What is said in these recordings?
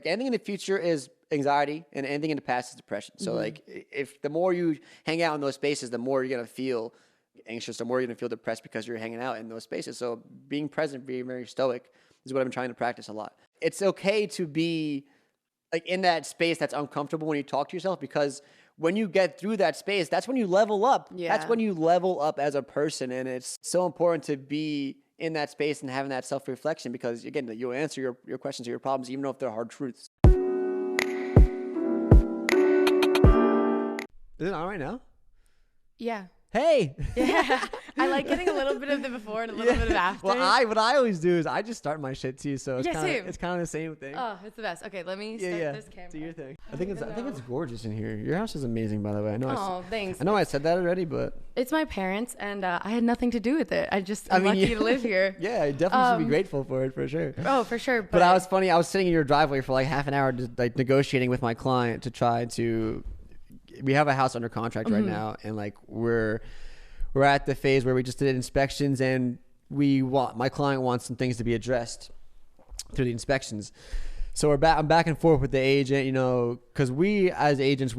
Anything in the future is anxiety, and anything in the past is depression. So like, if the more you hang out in those spaces, the more you're going to feel anxious, the more you're going to feel depressed because you're hanging out in those spaces. So being present, being very stoic is what I've been trying to practice a lot. It's okay to be like in that space that's uncomfortable when you talk to yourself, because when you get through that space, that's when you level up. Yeah. That's when you level up as a person. And it's so important to be in that space and having that self-reflection, because again, you'll answer your questions or your problems, even if they're hard truths. Is it on right now? Yeah. Hey. Yeah. I like getting a little bit of the before and a little bit of after. Well, what I always do is I just start my shit too, so it's same. it's kind of the same thing. Oh, it's the best. Okay, let me start this camera. Do your thing. I think it's gorgeous in here. Your house is amazing, by the way. I know. Thanks. I know I said that already, but it's my parents, and I had nothing to do with it. I'm lucky to live here. Yeah, I definitely should be grateful for it, for sure. Oh, for sure. But I was funny. I was sitting in your driveway for like half an hour, just like negotiating with my client to try to. We have a house under contract right now, and like we're at the phase where we just did inspections, and my client wants some things to be addressed through the inspections. So I'm back and forth with the agent, because we as agents,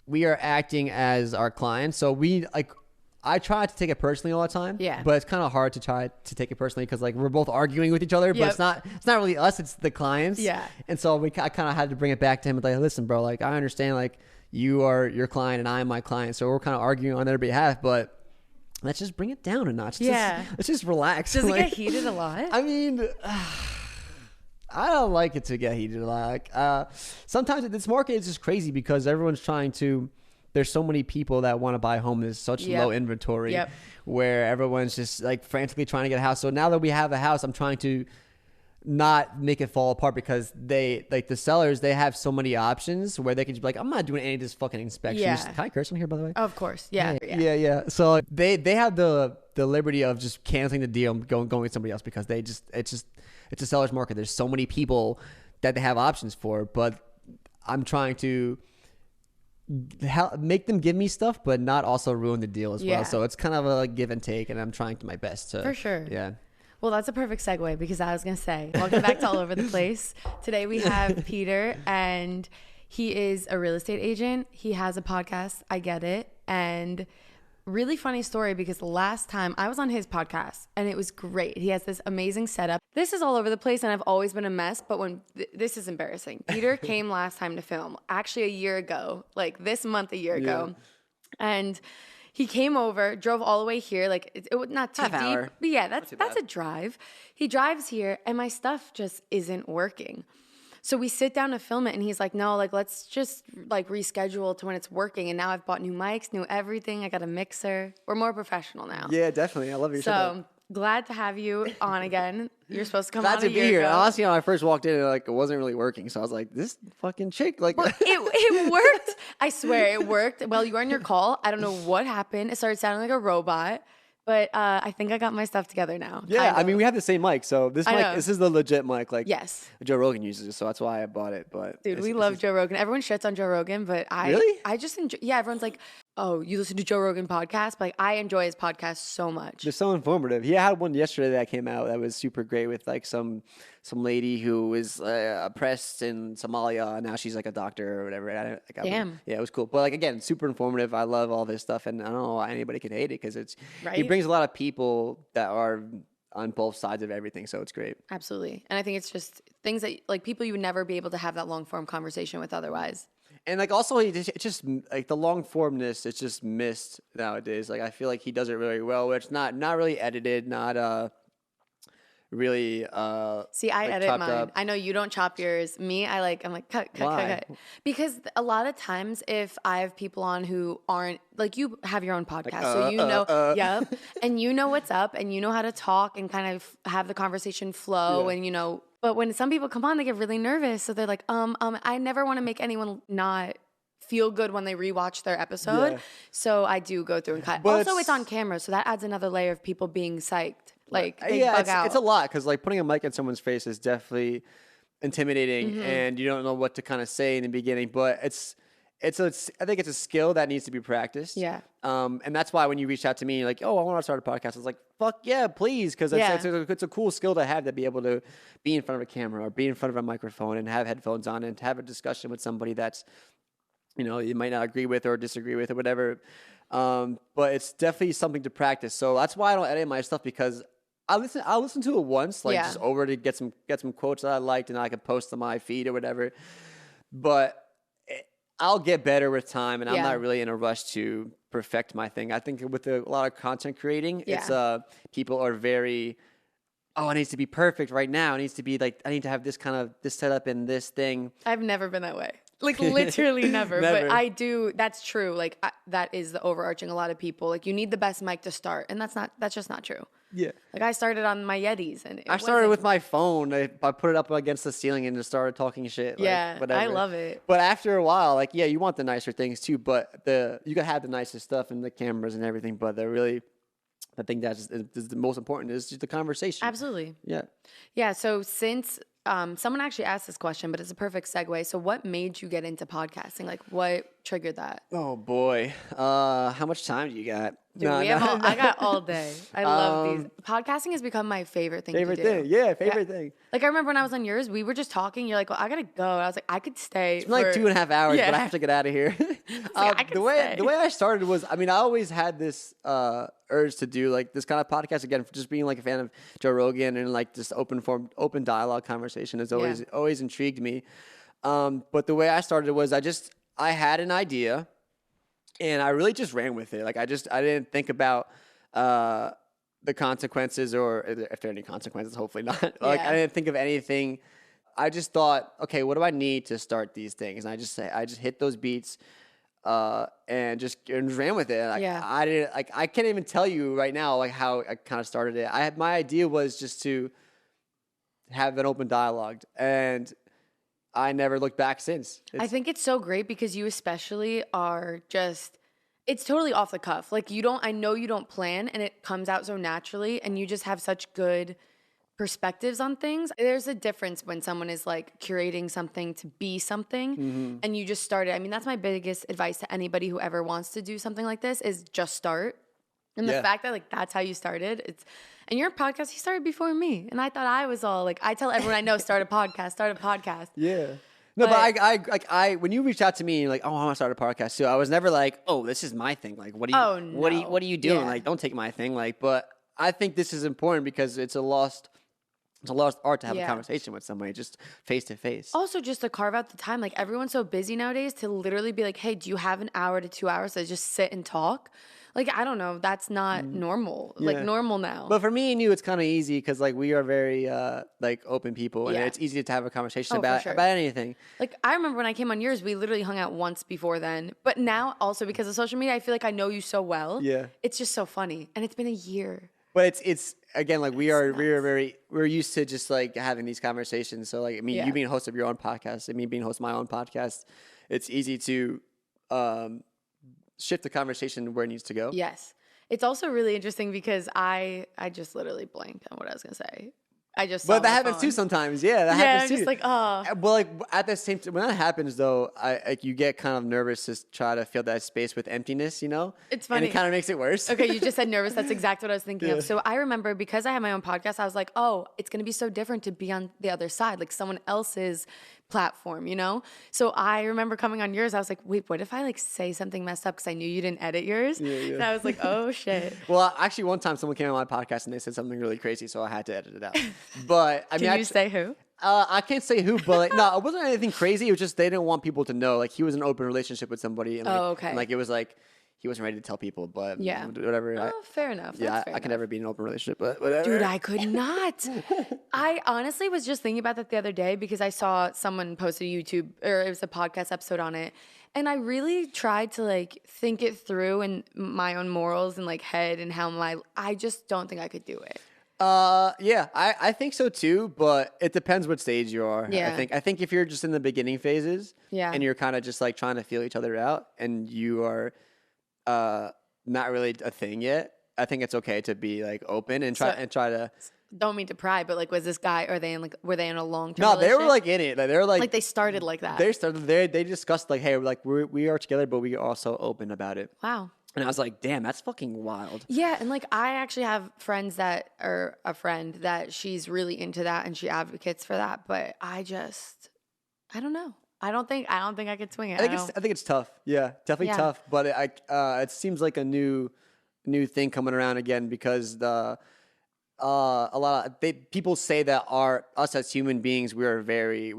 we are acting as our clients. So I try to take it personally all the time. Yeah. But it's kind of hard to try to take it personally, because like we're both arguing with each other, but it's not really us, it's the clients. Yeah. And so I kind of had to bring it back to him, like, listen, bro, like I understand, like you are your client and I am my client, so we're kind of arguing on their behalf, but let's just bring it down a notch. Let's just relax. Does it get heated a lot? I mean, I don't like it to get heated a lot. Sometimes this market is just crazy because everyone's there's so many people that want to buy a home. There's such low inventory where everyone's just like frantically trying to get a house. So now that we have a house, I'm trying to not make it fall apart, because the sellers, they have so many options where they can just be like, I'm not doing any of this fucking inspections. Yeah. Can I curse on here, by the way? Of course. Yeah. Yeah. So they have the liberty of just canceling the deal and going with somebody else, because it's a seller's market. There's so many people that they have options for, but I'm trying to make them give me stuff, but not also ruin the deal as well. So it's kind of a give and take, and I'm trying my best to. For sure. Yeah. Well, that's a perfect segue, because I was going to say, welcome back to All Over the Place. Today we have Peter, and he is a real estate agent. He has a podcast, iGETiT, and really funny story, because last time I was on his podcast and it was great. He has this amazing setup. This is all over the place, and I've always been a mess, but this is embarrassing. Peter came last time to film, actually a year ago, like this month a year ago. And he came over, drove all the way here, like it not too Half deep, hour. but yeah, that's a drive. He drives here, and my stuff just isn't working. So we sit down to film it, and he's like, no, like let's just like reschedule to when it's working. And now I've bought new mics, new everything. I got a mixer. We're more professional now. Yeah, definitely. I love your setup. So glad to have you on again. You're supposed to come Glad on to a be year here. ago. Honestly, when I first walked in, it wasn't really working. So I was like, this fucking chick, like. Well, it worked. I swear it worked. Well, you were on your call. I don't know what happened. It started sounding like a robot. But I think I got my stuff together now. Yeah, I mean, we have the same mic. So this is the legit mic. Like, yes, Joe Rogan uses it, so that's why I bought it. But dude, we love Joe Rogan. Everyone shits on Joe Rogan, but I just enjoy. Yeah, everyone's like, oh, you listen to Joe Rogan podcast? But like, I enjoy his podcast so much. They're so informative. He had one yesterday that came out that was super great, with like some lady who was oppressed in Somalia, and now she's like a doctor or whatever. Damn. Yeah, it was cool. But like, again, super informative. I love all this stuff, and I don't know why anybody could hate it, because he brings a lot of people that are on both sides of everything, so it's great. Absolutely. And I think it's just things that like people you would never be able to have that long form conversation with otherwise. And like also, it's just like the long formness, it's just missed nowadays. Like I feel like he does it really well, where it's not really edited, not really See, I like edit mine. up. I know you don't chop yours. Me, I'm like cut. Because a lot of times if I have people on who aren't like, you have your own podcast, so you know, yep, and you know what's up, and you know how to talk and kind of have the conversation flow, and you know. But when some people come on, they get really nervous, so they're like, I never want to make anyone not feel good when they rewatch their episode, so I do go through and cut. But also, it's on camera, so that adds another layer of people being psyched. Like, they bug out. It's a lot, because like putting a mic in someone's face is definitely intimidating, and you don't know what to kind of say in the beginning. But it's I think it's a skill that needs to be practiced. Yeah. And that's why when you reached out to me, you're like, oh, I want to start a podcast. I was like, fuck yeah, please. Because it's a cool skill to have, to be able to be in front of a camera or be in front of a microphone and have headphones on and have a discussion with somebody that's, you know, you might not agree with or disagree with or whatever. But it's definitely something to practice. So that's why I don't edit my stuff, because I'll listen to it once, like just over to get some quotes that I liked, and I can post to my feed or whatever. But I'll get better with time, and I'm not really in a rush to perfect my thing. I think with a lot of content creating, it's people are very, oh, it needs to be perfect right now. It needs to be like, I need to have this setup and this thing. I've never been that way. Like literally never. But I do. That's true. Like that is the overarching. A lot of people, like, you need the best mic to start, and that's just not true. Yeah. Like I started on my Yetis, and I started with my phone. I put it up against the ceiling and just started talking shit. Yeah, like, whatever. I love it. But after a while, like, yeah, you want the nicer things too. But you gotta have the nicest stuff and the cameras and everything. But the thing that is the most important is just the conversation. Absolutely. Yeah. Yeah. So since someone actually asked this question, but it's a perfect segue. So what made you get into podcasting? Like, what triggered that? Oh boy, how much time do you got? Dude, I got all day. I love these. Podcasting has become my favorite thing to do. Favorite thing. Like, I remember when I was on yours, we were just talking. You're like, well, I gotta go. I was like, I could stay. It's been like 2.5 hours, but I have to get out of here. The way I started was, I mean, I always had this urge to do like this kind of podcast again, for just being like a fan of Joe Rogan, and like just open dialogue conversation has always intrigued me. But the way I started was I had an idea, and I really just ran with it. Like I didn't think about the consequences, or if there are any consequences. Hopefully not. Like I didn't think of anything. I just thought, okay, what do I need to start these things? And I just hit those beats and just ran with it. Like, I can't even tell you right now like how I kind of started it. My idea was just to have an open dialogue, and I never looked back since. I think it's so great because you especially are just, it's totally off the cuff. Like I know you don't plan, and it comes out so naturally, and you just have such good perspectives on things. There's a difference when someone is like curating something to be something, and you just started. I mean, that's my biggest advice to anybody who ever wants to do something like this is just start. And the fact that like that's how you started, and your podcast, you started before me, and I thought I was all like, I tell everyone I know, start a podcast. Yeah. No, but I when you reached out to me, like, oh, I want to start a podcast too. I was never like, oh, this is my thing. Like, what are you doing? Yeah. Like, don't take my thing. Like, but I think this is important because it's a lost art to have a conversation with somebody just face to face. Also, just to carve out the time. Like, everyone's so busy nowadays, to literally be like, hey, do you have an hour to 2 hours to just sit and talk? Like, I don't know. That's not normal. Yeah. Like, normal now. But for me and you, it's kind of easy because, like, we are very, like, open people. And it's easy to have a conversation about anything. Like, I remember when I came on yours, we literally hung out once before then. But now, also, because of social media, I feel like I know you so well. Yeah. It's just so funny. And it's been a year. But it's again, like, we're used to just, like, having these conversations. So, like, I mean, you being host of your own podcast and me being host of my own podcast, it's easy to shift the conversation where it needs to go. Yes. It's also really interesting because I just literally blanked on what I was going to say. I just saw But that happens too sometimes. Yeah, that happens too. Yeah, just like, oh. Well, like, at the same time, when that happens, though, you get kind of nervous to try to fill that space with emptiness, you know? It's funny. And it kind of makes it worse. Okay, you just said nervous. That's exactly what I was thinking of. So I remember, because I have my own podcast, I was like, oh, it's going to be so different to be on the other side, like someone else's platform, you know? So I remember coming on yours, I was like, wait, what if I like say something messed up because I knew you didn't edit yours? And I was like, oh shit. Well, actually, one time someone came on my podcast and they said something really crazy, so I had to edit it out. But I mean, can you say who? I can't say who, but like, no, it wasn't anything crazy. It was just they didn't want people to know. Like, he was in an open relationship with somebody, and like, and, like, it was like he wasn't ready to tell people, but whatever. Fair enough. Yeah, I could never be in an open relationship, but whatever. Dude, I could not. I honestly was just thinking about that the other day because I saw someone post a YouTube, or it was a podcast episode on it. And I really tried to like think it through in my own morals and like head and I just don't think I could do it. Yeah, I think so too, but it depends what stage you are. Yeah. I think if you're just in the beginning phases and you're kind of just like trying to feel each other out and you are not really a thing yet, I think it's okay to be like open and try to don't mean to pry, but like, was this guy? Were they in a long term? No, they were like in it. Like they were like they started like that. They discussed like, hey, like we are together, but we are also open about it. Wow. And I was like, damn, that's fucking wild. Yeah, and like I actually have friends that are a friend that she's really into that and she advocates for that, but I don't know. I don't think I could swing it. I think it's tough. Yeah, definitely tough. But it seems like a new thing coming around again because a lot of people say that us as human beings we're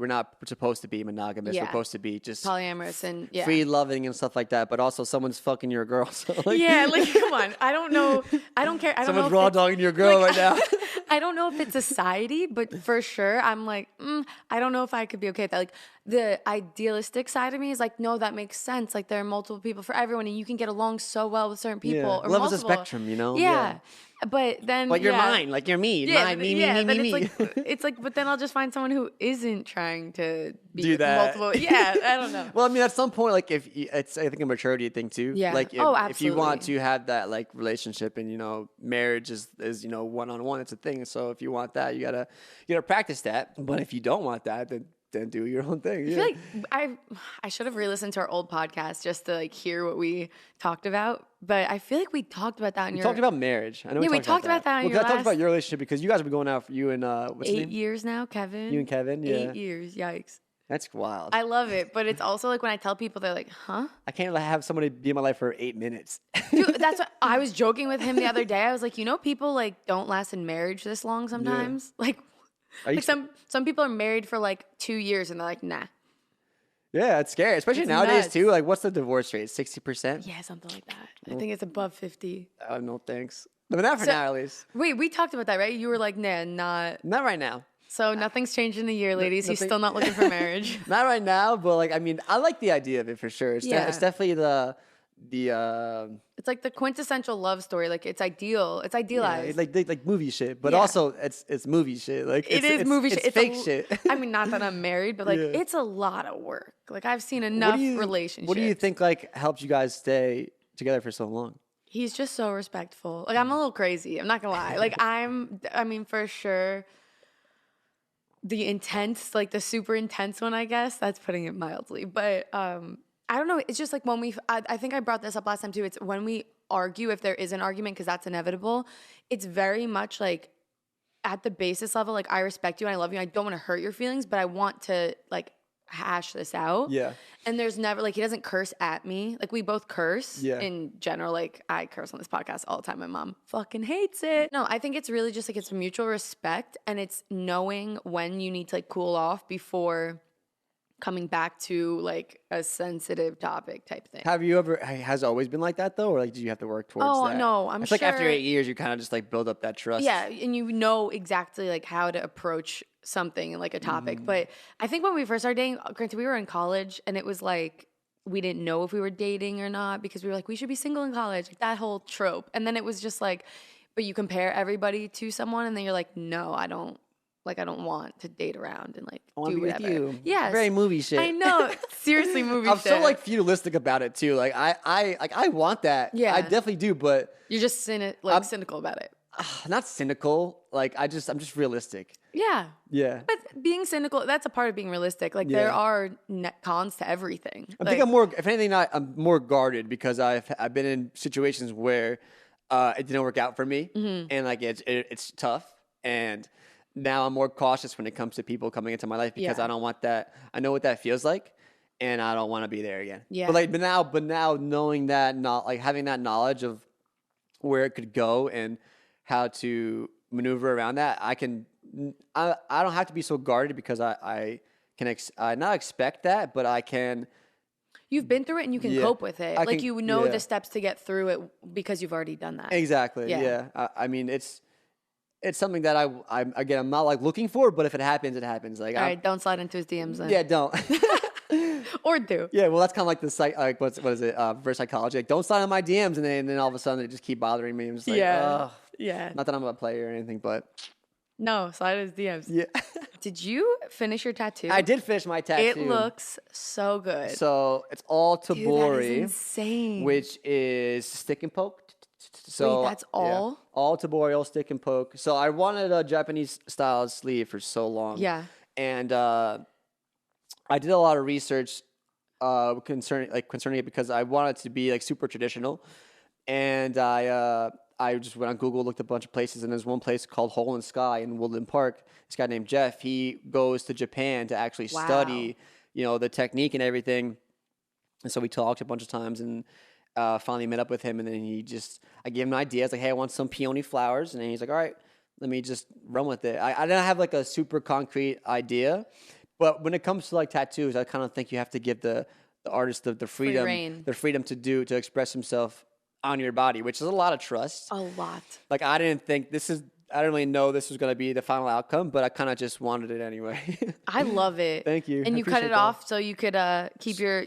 not supposed to be monogamous. We're supposed to be just polyamorous and free loving and stuff like that. But also someone's fucking your girl. So like, like come on. I don't know. I don't care. I don't someone's know raw dogging your girl right now. I don't know if it's society, but for sure, I'm like, I don't know if I could be okay with that. Like the idealistic side of me is like, no, that makes sense. Like there are multiple people for everyone, and you can get along so well with certain people. Yeah. Or love is a spectrum, you know. Yeah. But then, like you're mine, like you're me, me. It's like, but then I'll just find someone who isn't trying to do that. Multiple. Yeah, I don't know. Well, I mean, at some point, like it's I think a maturity thing too. Yeah. Like if you want to have that like relationship and marriage is one-on-one, it's a thing. So if you want that, you gotta practice that. But if you don't want that, then do your own thing. Yeah. I feel like I should have re-listened to our old podcast just to like hear what we talked about. But I feel like we talked about that in talked about marriage. I know we talked about that in your last... talked about your relationship because you guys have been going out for you and what's his name? 8 years now, Kevin. You and Kevin, yeah. 8 years, yikes. That's wild. I love it, but it's also like when I tell people, they're like, huh? I can't have somebody be in my life for 8 minutes. Dude, that's what I was joking with him the other day. I was like, people like don't last in marriage this long sometimes. Yeah. Like some people are married for like 2 years and they're like, nah. Yeah, it's scary, especially nowadays too. Like, what's the divorce rate? 60%? Yeah, something like that. I think it's above 50. Oh, no, thanks. But not for now, at least. Wait, we talked about that, right? You were like, nah, not right now. So nothing's changed in a year, ladies. He's still not looking for marriage. Not right now, but like, I mean, I like the idea of it for sure. It's definitely it's like the quintessential love story. Like it's ideal. It's idealized. Yeah, like movie shit, but also it's movie shit. Like it's movie shit. It's fake shit. I mean, not that I'm married, but like it's a lot of work. Like I've seen enough relationships. What do you think like helped you guys stay together for so long? He's just so respectful. Like I'm a little crazy. I'm not gonna lie. Like I mean, for sure. The intense, like the super intense one, I guess. That's putting it mildly. But I don't know. It's just like when I think I brought this up last time too. It's when we argue, if there is an argument, because that's inevitable. It's very much like at the basis level, like I respect you and I love you. And I don't want to hurt your feelings, but I want to like hash this out. Yeah. And there's never like he doesn't curse at me. Like we both curse in general. Like I curse on this podcast all the time. My mom fucking hates it. No, I think it's really just like it's mutual respect and it's knowing when you need to like cool off before coming back to like a sensitive topic type thing. Has it always been like that though? Or like did you have to work towards that? Oh no, I'm it's sure. Like after 8 years you kind of just like build up that trust. Yeah, and you know exactly like how to approach something and like a topic. But I think when we first started dating, granted we were in college and it was like we didn't know if we were dating or not because we were like we should be single in college, like that whole trope. And then it was just like, but you compare everybody to someone and then you're like, no, I don't want to date around and like do whatever. With you. Yes. Very movie shit. I know. Seriously movie I'm shit. so like feudalistic about it too. Like I want that. Yeah. I definitely do, but you're just cynical about it. Not cynical. Like I'm just realistic. Yeah. Yeah. But being cynical, that's a part of being realistic. Like there are cons to everything. I think if anything, I'm more guarded because I've been in situations where it didn't work out for me, and like it's tough, and now I'm more cautious when it comes to people coming into my life because I don't want that. I know what that feels like, and I don't want to be there again. Yeah. But now knowing that, not like having that knowledge of where it could go and how to maneuver around that, I don't have to be so guarded because I can not expect that, but I can. You've been through it and you can cope with it. The steps to get through it because you've already done that. Exactly. Yeah. I mean, it's something that I'm not like looking for, but if it happens, it happens. Like, all right, don't slide into his DMs then. Yeah, don't. Or do. Yeah, well, that's kind of like the what is it? Reverse psychology. Like, don't slide on my DMs, and then all of a sudden they just keep bothering me. I'm just like, yeah. Not that I'm a player or anything, but no, slide his DMs. Yeah. Did you finish your tattoo? I did finish my tattoo. It looks so good. So it's all Tabori, that is insane. Which is stick and poke So Wait, that's all? Yeah, all tutorial, stick and poke. So I wanted a Japanese style sleeve for so long. Yeah. And I did a lot of research concerning it because I wanted it to be like super traditional. And I just went on Google, looked at a bunch of places, and there's one place called Hole in Sky in Woodland Park. This guy named Jeff, he goes to Japan to actually study, the technique and everything. And so we talked a bunch of times and finally met up with him. And then I gave him an idea. I was like, hey, I want some peony flowers. And then he's like, all right, let me just run with it. I didn't have like a super concrete idea. But when it comes to like tattoos, I kind of think you have to give the artist the freedom to express himself on your body, which is a lot of trust. A lot. Like I didn't really know this was going to be the final outcome, but I kind of just wanted it anyway. I love it. Thank you. And you cut it off so you could keep your,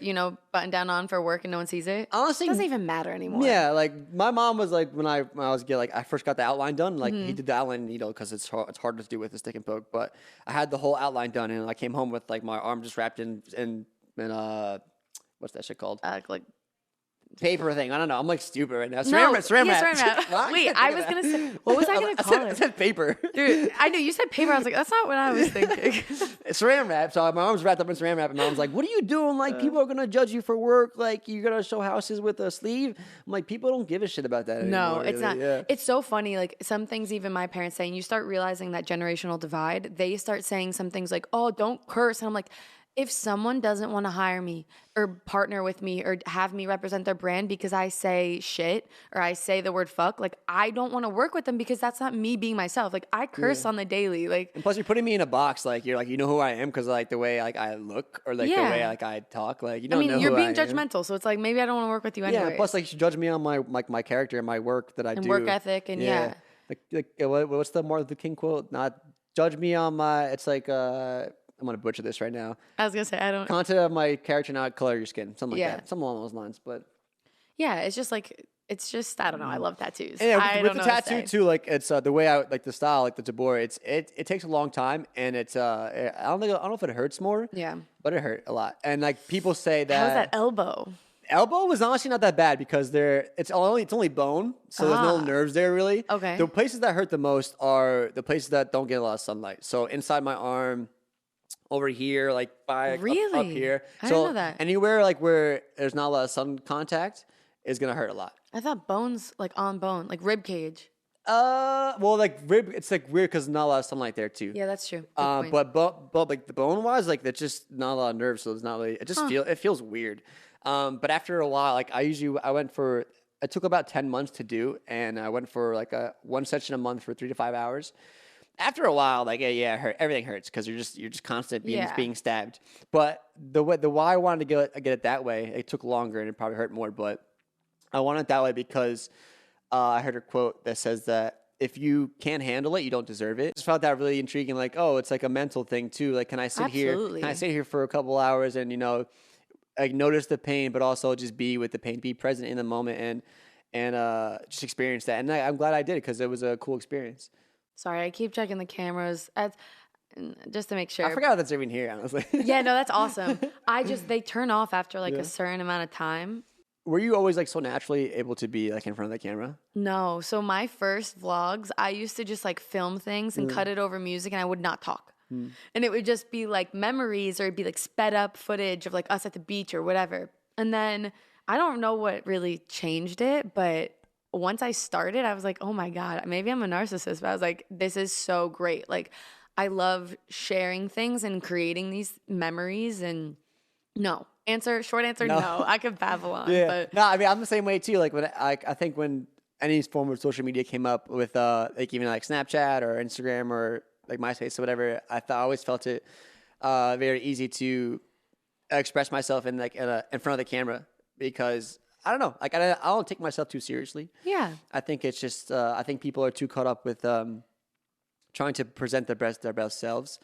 button down on for work and no one sees it. Honestly, it doesn't even matter anymore. Yeah, like my mom was like when I first got the outline done, like he did the outline needle because it's hard to do with a stick and poke, but I had the whole outline done and I came home with like my arm just wrapped in what's that shit called? Like paper thing. I don't know. I'm like stupid right now. Saran wrap. Wait, I was going to say, what was I going to call it? I said paper. Dude, I knew you said paper. I was like, that's not what I was thinking. Saran wrap. So my arm's wrapped up in saran wrap, and mom's like, what are you doing? Like, people are going to judge you for work. Like, you're going to show houses with a sleeve. I'm like, people don't give a shit about that anymore. No, it's really. not. Yeah. It's so funny. Like, some things even my parents say, and you start realizing that generational divide, they start saying some things like, oh, don't curse. And I'm like, if someone doesn't want to hire me or partner with me or have me represent their brand because I say shit or I say the word fuck, like I don't want to work with them because that's not me being myself. Like I curse on the daily. Like, and plus you're putting me in a box. Like you're like, you know who I am because like the way like I look or like the way like I talk. Like you don't know you're who being I am. judgmental. So it's like maybe I don't want to work with you anyway. Yeah. Plus like you should judge me on my character and my work that I do. And work ethic and Like what's the Martin Luther King quote? Not judge me on my. It's like I'm going to butcher this right now. I was going to say, I don't... Content of my character, not color of your skin. Something like that. Something along those lines. But yeah, it's just, I don't know. I love tattoos. Yeah, with the tattoo, too, like, it's the way I, like, the style, like, the tabor, it takes a long time, and it's, I don't know if it hurts more. Yeah. But it hurt a lot. And, like, people say that... How's that elbow? Elbow was honestly not that bad because it's only bone, so there's no nerves there, really. Okay. The places that hurt the most are the places that don't get a lot of sunlight. So, inside my arm... over here, like by up here. I didn't know that. Anywhere like where there's not a lot of sun contact is gonna hurt a lot. I thought bones like on bone, like rib cage. Well, like rib, it's like weird because not a lot of sunlight there too. Yeah, that's true. But like the bone wise, like that's just not a lot of nerves, so it's not really. It feels weird. But after a while, like it took about 10 months to do, and I went for like one session a month for 3 to 5 hours. After a while, like it hurt. Everything hurts because you're just constant being stabbed. But the why I wanted to get it that way, it took longer and it probably hurt more. But I want it that way because I heard a quote that says that if you can't handle it, you don't deserve it. I just found that really intriguing. Like, oh, it's like a mental thing too. Like, can I sit here for a couple hours and like notice the pain, but also just be with the pain, be present in the moment, and just experience that. And I'm glad I did it because it was a cool experience. Sorry, I keep checking the cameras just to make sure. I forgot that's even here, honestly. Yeah, no, that's awesome. They turn off after like a certain amount of time. Were you always like so naturally able to be like in front of the camera? No. So my first vlogs, I used to just like film things and cut it over music and I would not talk. And it would just be like memories or it'd be like sped up footage of like us at the beach or whatever. And then I don't know what really changed it, but once I started, I was like, oh my God, maybe I'm a narcissist. But I was like, this is so great. Like, I love sharing things and creating these memories. And short answer, no. I could babble on. Yeah. But no, I mean, I'm the same way too. Like, I think when any form of social media came up with, like even like Snapchat or Instagram or like MySpace or whatever, I always felt it very easy to express myself in front of the camera because I don't know. Like I don't take myself too seriously. Yeah. I think it's just I think people are too caught up with trying to present their best selves,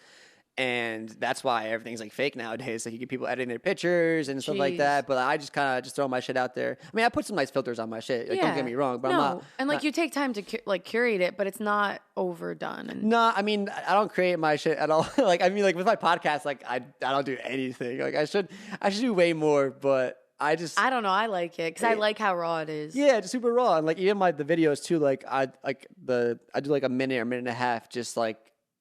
and that's why everything's like fake nowadays. Like you get people editing their pictures and stuff like that. But I just kind of just throw my shit out there. I mean, I put some nice filters on my shit. Like, don't get me wrong, but I'm not. And like you take time to curate it, but it's not overdone. No, I mean, I don't create my shit at all. Like I mean, like with my podcast, like I don't do anything. Like I should do way more, but I don't know. I like it because I like how raw it is. Yeah, just super raw. And like even the videos too, like I do like a minute or minute and a half, just like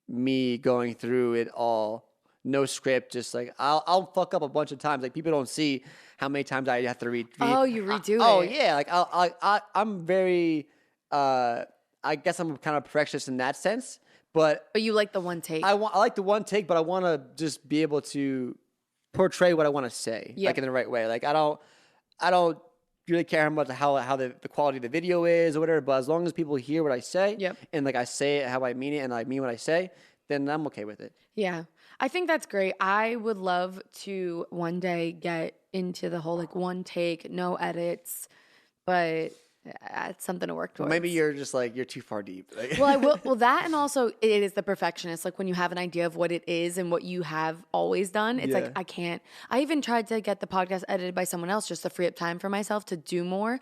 me going through it all, no script, just like I'll fuck up a bunch of times. Like people don't see how many times I have to read. Oh, you redo it. Oh yeah, like I'm very I guess I'm kind of perfectionist in that sense, but you like the one take. I like the one take, but I want to just be able to portray what I want to say, like in the right way. Like I don't really care how the quality of the video is or whatever, but as long as people hear what I say, and like I say it how I mean it, and I mean what I say, then I'm okay with it. Yeah, I think that's great. I would love to one day get into the whole like one take, no edits, but it's something to work towards. Maybe you're just like, you're too far deep. Well, I will. Well, that, and also it is the perfectionist. Like when you have an idea of what it is and what you have always done, it's like, I can't. I even tried to get the podcast edited by someone else just to free up time for myself to do more.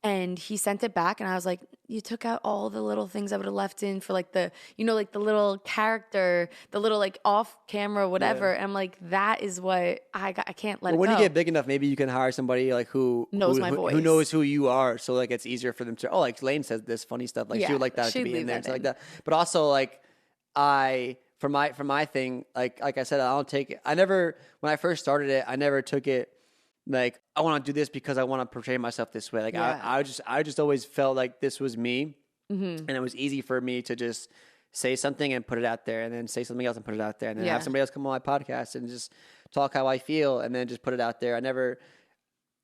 And he sent it back, and I was like, you took out all the little things I would have left in for like the, like the little character, the little like off camera, whatever. And I'm like, that is what I can't let it go. When you get big enough, maybe you can hire somebody like who knows my voice, who knows who you are. So like it's easier for them to, like Layne says this funny stuff. Like she would like that to be in there, like that. But also like for my thing, like I said, when I first started it, I never took it like I want to do this because I want to portray myself this way. Like I just always felt like this was me, and it was easy for me to just say something and put it out there, and then say something else and put it out there, and then have somebody else come on my podcast and just talk how I feel, and then just put it out there.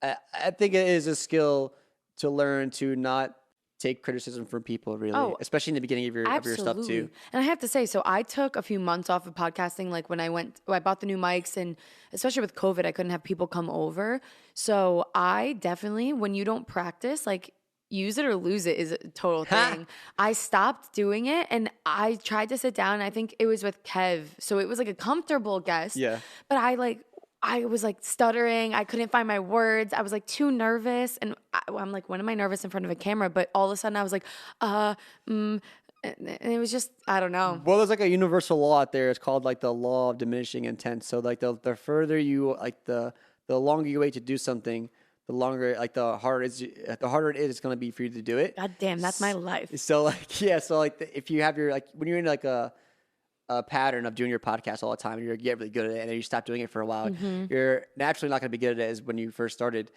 I think it is a skill to learn to not take criticism from people, really, especially in the beginning of your stuff too. And I have to say, so I took a few months off of podcasting, like when I bought the new mics, and especially with COVID, I couldn't have people come over. So I definitely, when you don't practice, like use it or lose it is a total thing. I stopped doing it, and I tried to sit down. I think it was with Kev. So it was like a comfortable guest. Yeah. But I was like stuttering. I couldn't find my words. I was like too nervous. And I'm like, when am I nervous in front of a camera? But all of a sudden I was like, and it was just, I don't know. Well, there's like a universal law out there. It's called like the Law of Diminishing Intent. So like the further you, like the longer you wait to do something, the longer, like the harder it is going to be for you to do it. God damn, that's my life. So like, if you have your, like when you're in like a pattern of doing your podcast all the time, and you get really good at it, and then you stop doing it for a while, you're naturally not going to be good at it as when you first started.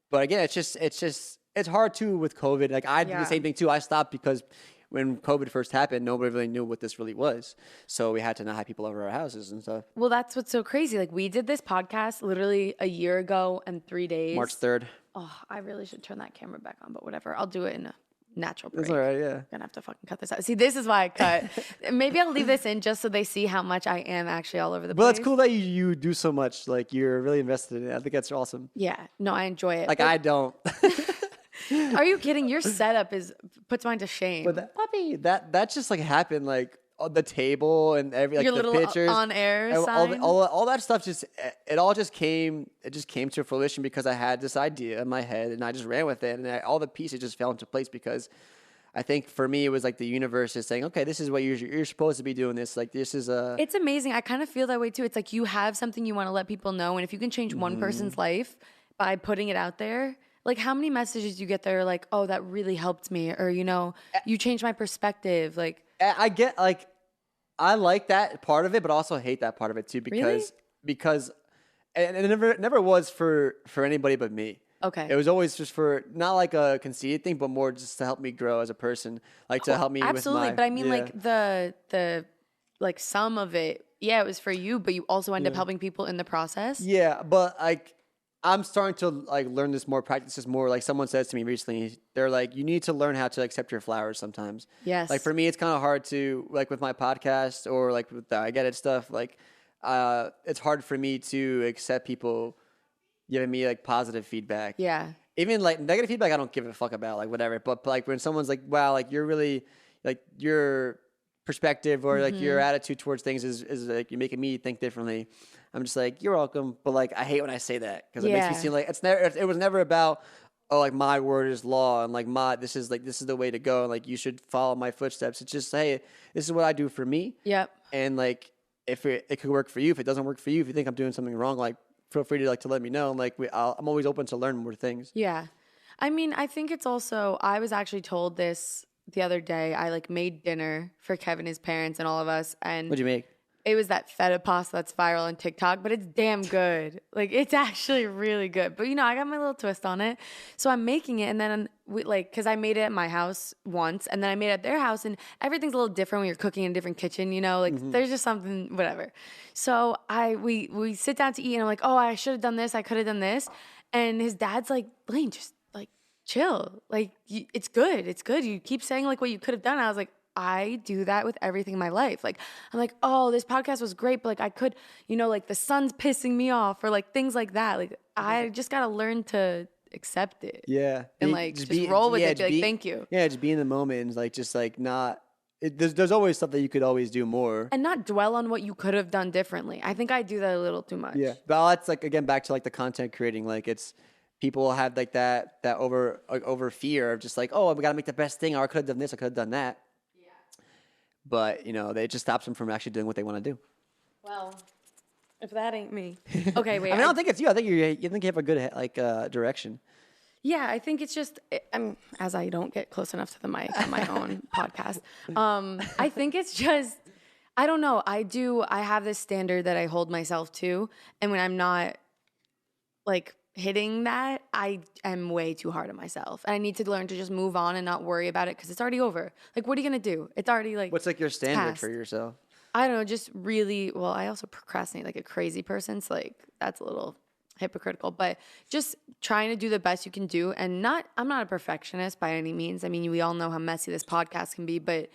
But again, it's hard too with COVID. Like I did the same thing too. I stopped because when COVID first happened, nobody really knew what this really was. So we had to not have people over our houses and stuff. Well, that's what's so crazy. Like we did this podcast literally a year ago and 3 days. March 3rd. Oh, I really should turn that camera back on, but whatever. I'll do it in a natural break. That's all right, yeah. I'm gonna have to fucking cut this out. See, this is why I cut. Maybe I'll leave this in just so they see how much I am actually all over the place. Well, it's cool that you do so much. Like you're really invested in it. I think that's awesome. Yeah. No, I enjoy it. Like I don't. Are you kidding? Your setup puts mine to shame. But that just like happened like on the table and like your the little pictures on air and sign. all that stuff just came to fruition because I had this idea in my head and I just ran with it, and all the pieces just fell into place because I think for me it was like the universe is saying, okay, this is what you're supposed to be doing. This like this is a. It's amazing. I kind of feel that way too. It's like you have something you want to let people know, and if you can change one person's life by putting it out there. Like, how many messages do you get that are like, oh, that really helped me? Or, you changed my perspective. Like, I get, like, I like that part of it, but also hate that part of it, too. Because and it never was for anybody but me. Okay. It was always just for, not like a conceited thing, but more just to help me grow as a person. Like, to help me absolutely. with my... But I mean, like, the like, some of it, it was for you, but you also end up helping people in the process. Yeah, but, like... I'm starting to like learn this more, practice this more. Like someone says to me recently, they're like, you need to learn how to accept your flowers sometimes. Yes. Like for me, it's kind of hard to, like with my podcast or like with the iGETiT stuff, like it's hard for me to accept people giving me like positive feedback. Yeah. Even like negative feedback, I don't give a fuck about, like whatever. But like when someone's like, wow, like you're really, like your perspective or like your attitude towards things is like you're making me think differently. I'm just like, you're welcome, but like I hate when I say that because it makes me seem like it was never about like my word is law and like this is the way to go and like you should follow my footsteps. It's just, hey, this is what I do for me. Yep. And like if it could work for you, if it doesn't work for you, if you think I'm doing something wrong, like feel free to let me know. Like I'm always open to learn more things. Yeah. I mean, I think it's also, I was actually told this the other day. I like made dinner for Kevin, his parents, and all of us. And What'd you make? it was that feta pasta that's viral on TikTok, but it's damn good. Like, it's actually really good. But, I got my little twist on it. So I'm making it, and then because I made it at my house once, and then I made it at their house, and everything's a little different when you're cooking in a different kitchen, there's just something, whatever. So we sit down to eat, and I'm like, oh, I should have done this. I could have done this. And his dad's like, Layne, just chill. It's good. It's good. You keep saying what you could have done. I was like, I do that with everything in my life. I'm like, oh, this podcast was great, but I could, the sun's pissing me off or things like that. I just got to learn to accept it. Yeah. And just roll with it. Thank you. Yeah. Just be in the moment and not, there's always stuff that you could always do more. And not dwell on what you could have done differently. I think I do that a little too much. Yeah. But that's again, back to the content creating, it's, people have that over fear of just oh, we got to make the best thing. Or I could have done this. I could have done that. Yeah. But, it just stops them from actually doing what they want to do. Well, if that ain't me. Okay, wait. I don't think it's you. I think you have a good direction. Yeah, I think it's just, as I don't get close enough to the mic on my own podcast, I think it's just, I don't know. I have this standard that I hold myself to. And when I'm not hitting that, I am way too hard on myself. And I need to learn to just move on and not worry about it because it's already over. What are you going to do? It's already What's your standard for yourself? I don't know, just really, I also procrastinate like a crazy person. So that's a little hypocritical, but just trying to do the best you can do. And I'm not a perfectionist by any means. I mean, we all know how messy this podcast can be, but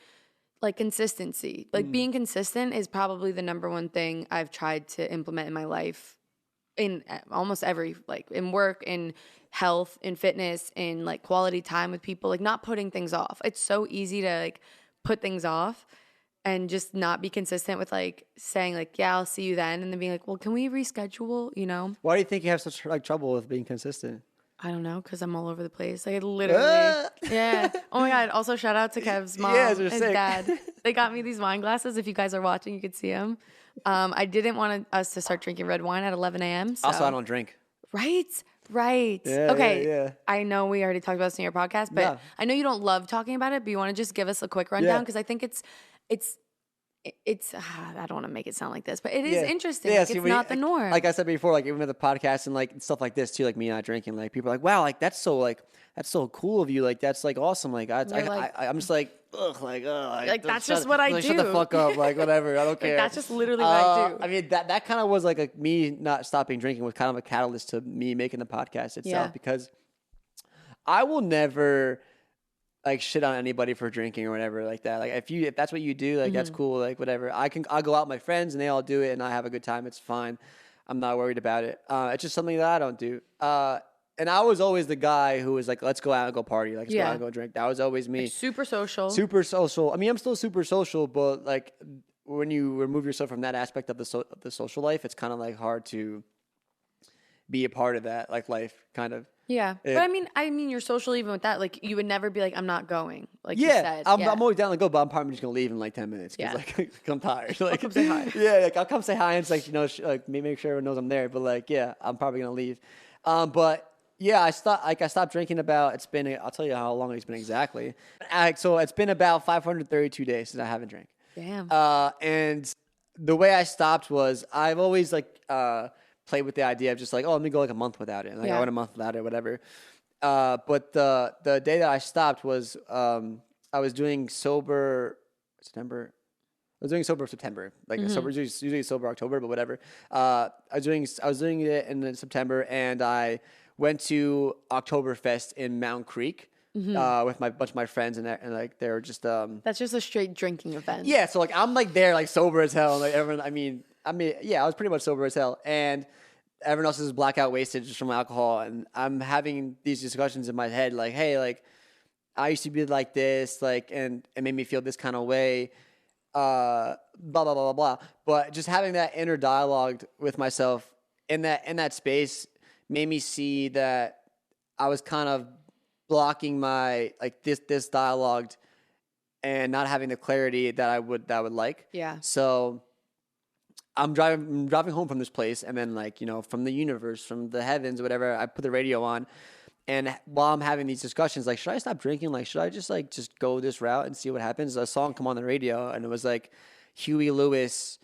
consistency, being consistent is probably the number one thing I've tried to implement in my life. In almost every, in work, in health, in fitness, in quality time with people, not putting things off. It's so easy to put things off and just not be consistent with saying yeah, I'll see you then. And then being well, can we reschedule, Why do you think you have such trouble with being consistent? I don't know, because I'm all over the place. Literally, yeah. Oh my God. Also, shout out to Kev's mom and dad. They got me these wine glasses. If you guys are watching, you could see them. I didn't want us to start drinking red wine at 11 a.m. So. Also, I don't drink. Right. Yeah, okay. Yeah. I know we already talked about this in your podcast, but I know you don't love talking about it, but you want to just give us a quick rundown because I think it's I don't want to make it sound like this, but it is interesting. Yeah, it's not the norm. Like I said before, even with the podcast and stuff like this too, me not drinking, people are wow, that's so cool of you, that's awesome. I'm just ugh, that's just what I do. Shut the fuck up, whatever. I don't care. That's just literally what I do. I mean, that kind of was me not stopping drinking was kind of a catalyst to me making the podcast itself because I will never shit on anybody for drinking or whatever like that. If that's what you do, that's cool. Whatever. I'll go out with my friends and they all do it and I have a good time. It's fine. I'm not worried about it. It's just something that I don't do. And I was always the guy who was let's go out and go party. Let's go out and go drink. That was always me. Super social. Super social. I mean, I'm still super social, but when you remove yourself from that aspect of the social life, it's kind of hard to be a part of that life kind of. Yeah. But I mean, you're social even with that. You would never be I'm not going. You said. I'm always down to go, but I'm probably just going to leave in 10 minutes. Cause I'm tired. I'll come say hi. Yeah. I'll come say hi and it's make sure everyone knows I'm there. But I'm probably going to leave. But yeah, I stopped drinking I'll tell you how long it's been exactly. So it's been about 532 days since I haven't drank. Damn. And the way I stopped was I've always played with the idea of just oh, let me go a month without it. I went a month without it, whatever. But the day that I stopped was I was doing sober September. I was doing sober September, sober usually sober October, but whatever. I was doing it in September, and I went to Oktoberfest in Mountain Creek with my bunch of my friends, and they were just that's just a straight drinking event. Yeah, so I'm there sober as hell, and everyone. I mean, I was pretty much sober as hell, and everyone else is blackout wasted just from alcohol, and I'm having these discussions in my head hey, I used to be like this, and it made me feel this kind of way. Blah blah blah blah blah. But just having that inner dialogue with myself in that space made me see that I was kind of blocking my this dialogue and not having the clarity that I would like. Yeah. So I'm driving home from this place, and then like, from the universe, from the heavens, whatever, I put the radio on, and while I'm having these discussions, like, should I stop drinking? Like, should I just go this route and see what happens? A song come on the radio, and it was like Huey Lewis.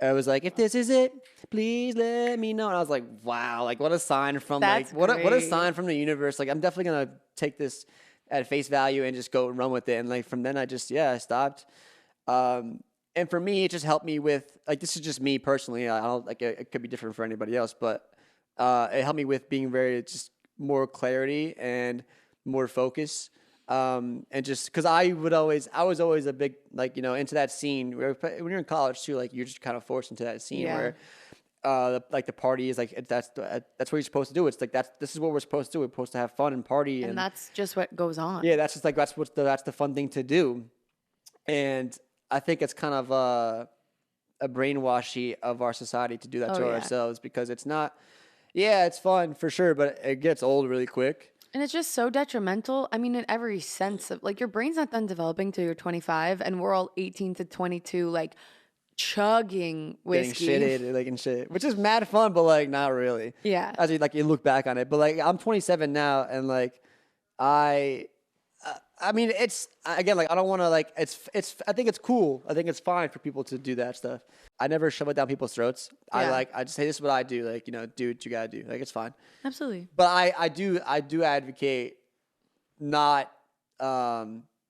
It was like, if this is it, please let me know. And I was like, wow, like what a sign from what a sign from the universe. Like, I'm definitely gonna take this at face value and just go and run with it. And like from then I stopped. And for me, it just helped me with, like, this is just me personally. I don't like it could be different for anybody else, but it helped me with being very just more clarity and more focus. And just because I was always a big, like, into that scene where when you're in college too, like you're just kind of forced into that scene where like the party is like, that's what you're supposed to do. It's like, this is what we're supposed to do. We're supposed to have fun and party. And that's just what goes on. Yeah. That's just like, that's the fun thing to do. And I think it's kind of a brainwashy of our society to do that to ourselves, because it's not, it's fun for sure, but it gets old really quick. And it's just so detrimental. I mean, in every sense of, like, your brain's not done developing till you're 25, and we're all 18 to 22, like, chugging whiskey. Getting shitted, like, and shit, which is mad fun, but, like, not really. Yeah. As you look back on it. But, like, I'm 27 now, and, like, I mean, it's, again, like, I don't want to, like, I think it's cool. I think it's fine for people to do that stuff. I never shove it down people's throats. Yeah. I just say, this is what I do. Like, do what you got to do. Like, it's fine. Absolutely. But I do advocate not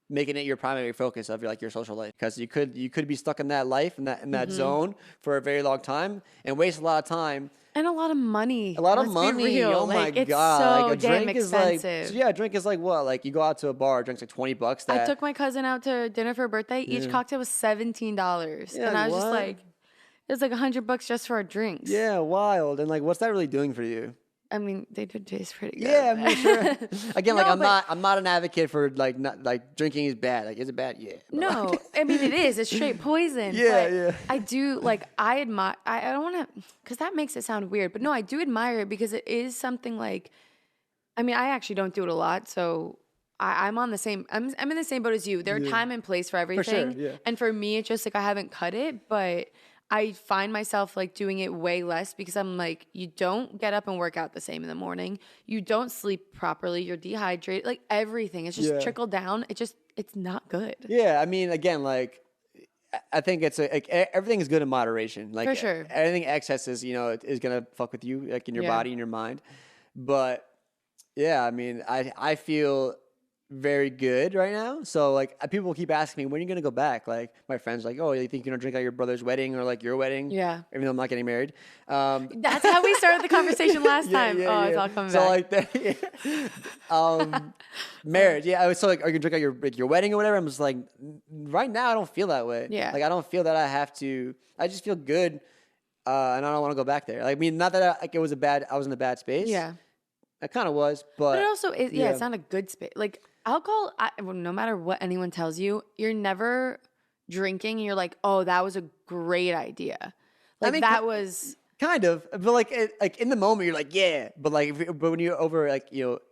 making it your primary focus of your social life, because you could be stuck in that life, in that zone for a very long time and waste a lot of time. And a lot of money. Let's be real. Oh my God. So like, a damn drink expensive. Is like, a drink is like what? Like, you go out to a bar, drinks like $20. I took my cousin out to dinner for her birthday. Each cocktail was $17. Yeah, and I was just like, it was like $100 just for our drinks. Yeah, wild. And like, what's that really doing for you? I mean, they did taste pretty good. Yeah, I'm sure. Again, like, I'm not an advocate for like drinking is bad. Like, is it bad? Yeah. No, like, I mean, it is. It's straight poison. Yeah. I do, like, I admire, I don't want to, because that makes it sound weird, but no, I do admire it, because it is something like, I mean, I actually don't do it a lot, so I'm in the same boat as you. There are time and place for everything. For sure, yeah. And for me, it's just like, I haven't cut it, but I find myself like doing it way less, because I'm like, you don't get up and work out the same in the morning. You don't sleep properly. You're dehydrated. Like, everything. It's just trickled down. It's not good. Yeah. I mean, again, like, I think it's like everything is good in moderation. Like, for sure. Anything excess is, is going to fuck with you, like, in your body and your mind. But yeah, I mean, I feel very good right now. So like, people keep asking me, when are you gonna go back? Like, my friends like, oh, you think you're gonna drink at your brother's wedding or like your wedding? Yeah. Even though I'm not getting married. That's how we started the conversation last time. It's all coming back. So like, marriage. Yeah. I was so like, are you gonna drink at your wedding or whatever? I'm just like, right now I don't feel that way. Yeah. Like, I don't feel that I have to. I just feel good, and I don't want to go back there. Like, I mean, not that I was in a bad space. Yeah. I kind of was, but it also is. Yeah, it's not a good space. Like, alcohol, no matter what anyone tells you, you're never drinking and you're like, oh, that was a great idea. Like, I mean, that was kind of, but like in the moment you're like, yeah, but like but when you over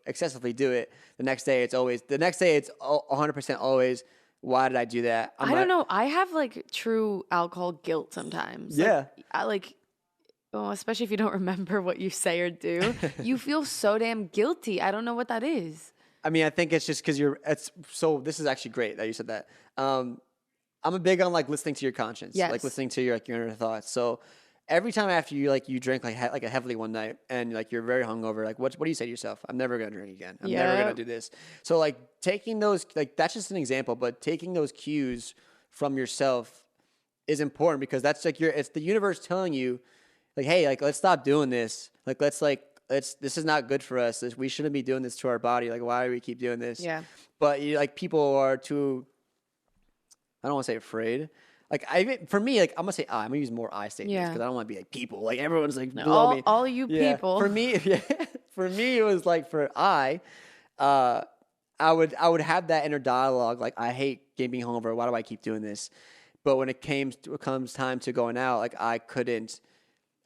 excessively do it, the next day it's 100% always, why did I do that? I don't know. I have like true alcohol guilt sometimes. Yeah. Well, especially if you don't remember what you say or do, you feel so damn guilty. I don't know what that is. I mean, I think it's just because this is actually great that you said that. I'm a big on like listening to your conscience, like listening to your inner thoughts. So every time after you drink like a heavily one night and like you're very hungover, like what do you say to yourself? I'm never gonna drink again. I'm never gonna do this. So like taking those, like, that's just an example, but taking those cues from yourself is important, because that's like it's the universe telling you, like, hey, like, let's stop doing this. Like, this is not good for us. We shouldn't be doing this to our body. Like, why do we keep doing this? Yeah. But people are too, I don't want to say afraid. Like, for me, like, I'm going to use more I statements, because I don't want to be like people. Like, everyone's like below me. All you people. For me, it was like I would have that inner dialogue. Like, I hate being hungover. Why do I keep doing this? But when it comes time to going out, like, I couldn't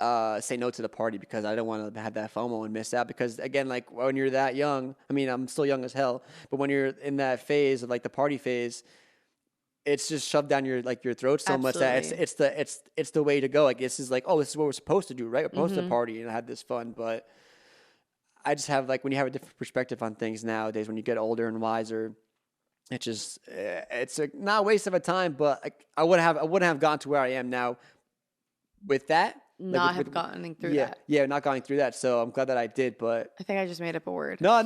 say no to the party, because I didn't want to have that FOMO and miss out. Because again, like, when you're that young, I mean, I'm still young as hell, but when you're in that phase of like the party phase, it's just shoved down your throat so much that it's the way to go. Like this is like, oh, this is what we're supposed to do, right? We're supposed to party and have this fun. But I just have like, when you have a different perspective on things nowadays, when you get older and wiser, it's not a waste of a time. But like, I wouldn't have gone to where I am now with that. Not gotten through that. Yeah, not going through that. So I'm glad that I did, but I think I just made up a word. No.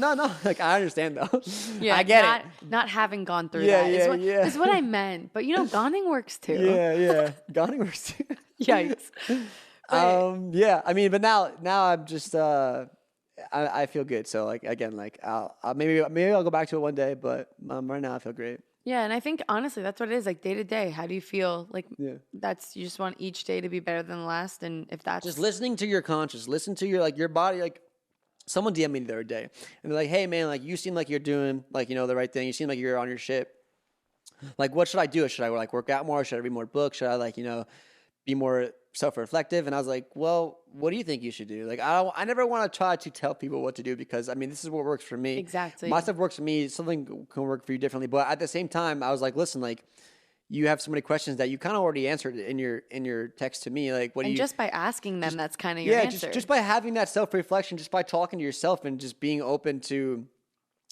Like, I understand though. Yeah, I get it. Not having gone through that is what I meant. But goning works too. Yeah. Goning works too. Yikes. Yeah. I mean, but now I'm just I feel good. So like, again, like I'll maybe I'll go back to it one day, but right now I feel great. Yeah, and I think honestly that's what it is, like day to day. How do you feel? Like you just want each day to be better than the last, and if that's just listening to your conscience, listen to your your body. Like someone DM'd me the other day, and they're like, "Hey man, like you seem like you're doing the right thing. You seem like you're on your shit. Like what should I do? Should I like work out more? Should I read more books? Should I be more self-reflective?" And I was like, well, what do you think you should do? Like, I never want to try to tell people what to do, because I mean, this is what works for me. Exactly. My stuff works for me. Something can work for you differently. But at the same time, I was like, listen, like you have so many questions that you kind of already answered in your text to me. Like, just by asking them, that's kind of your answer. Just by having that self-reflection, just by talking to yourself and just being open to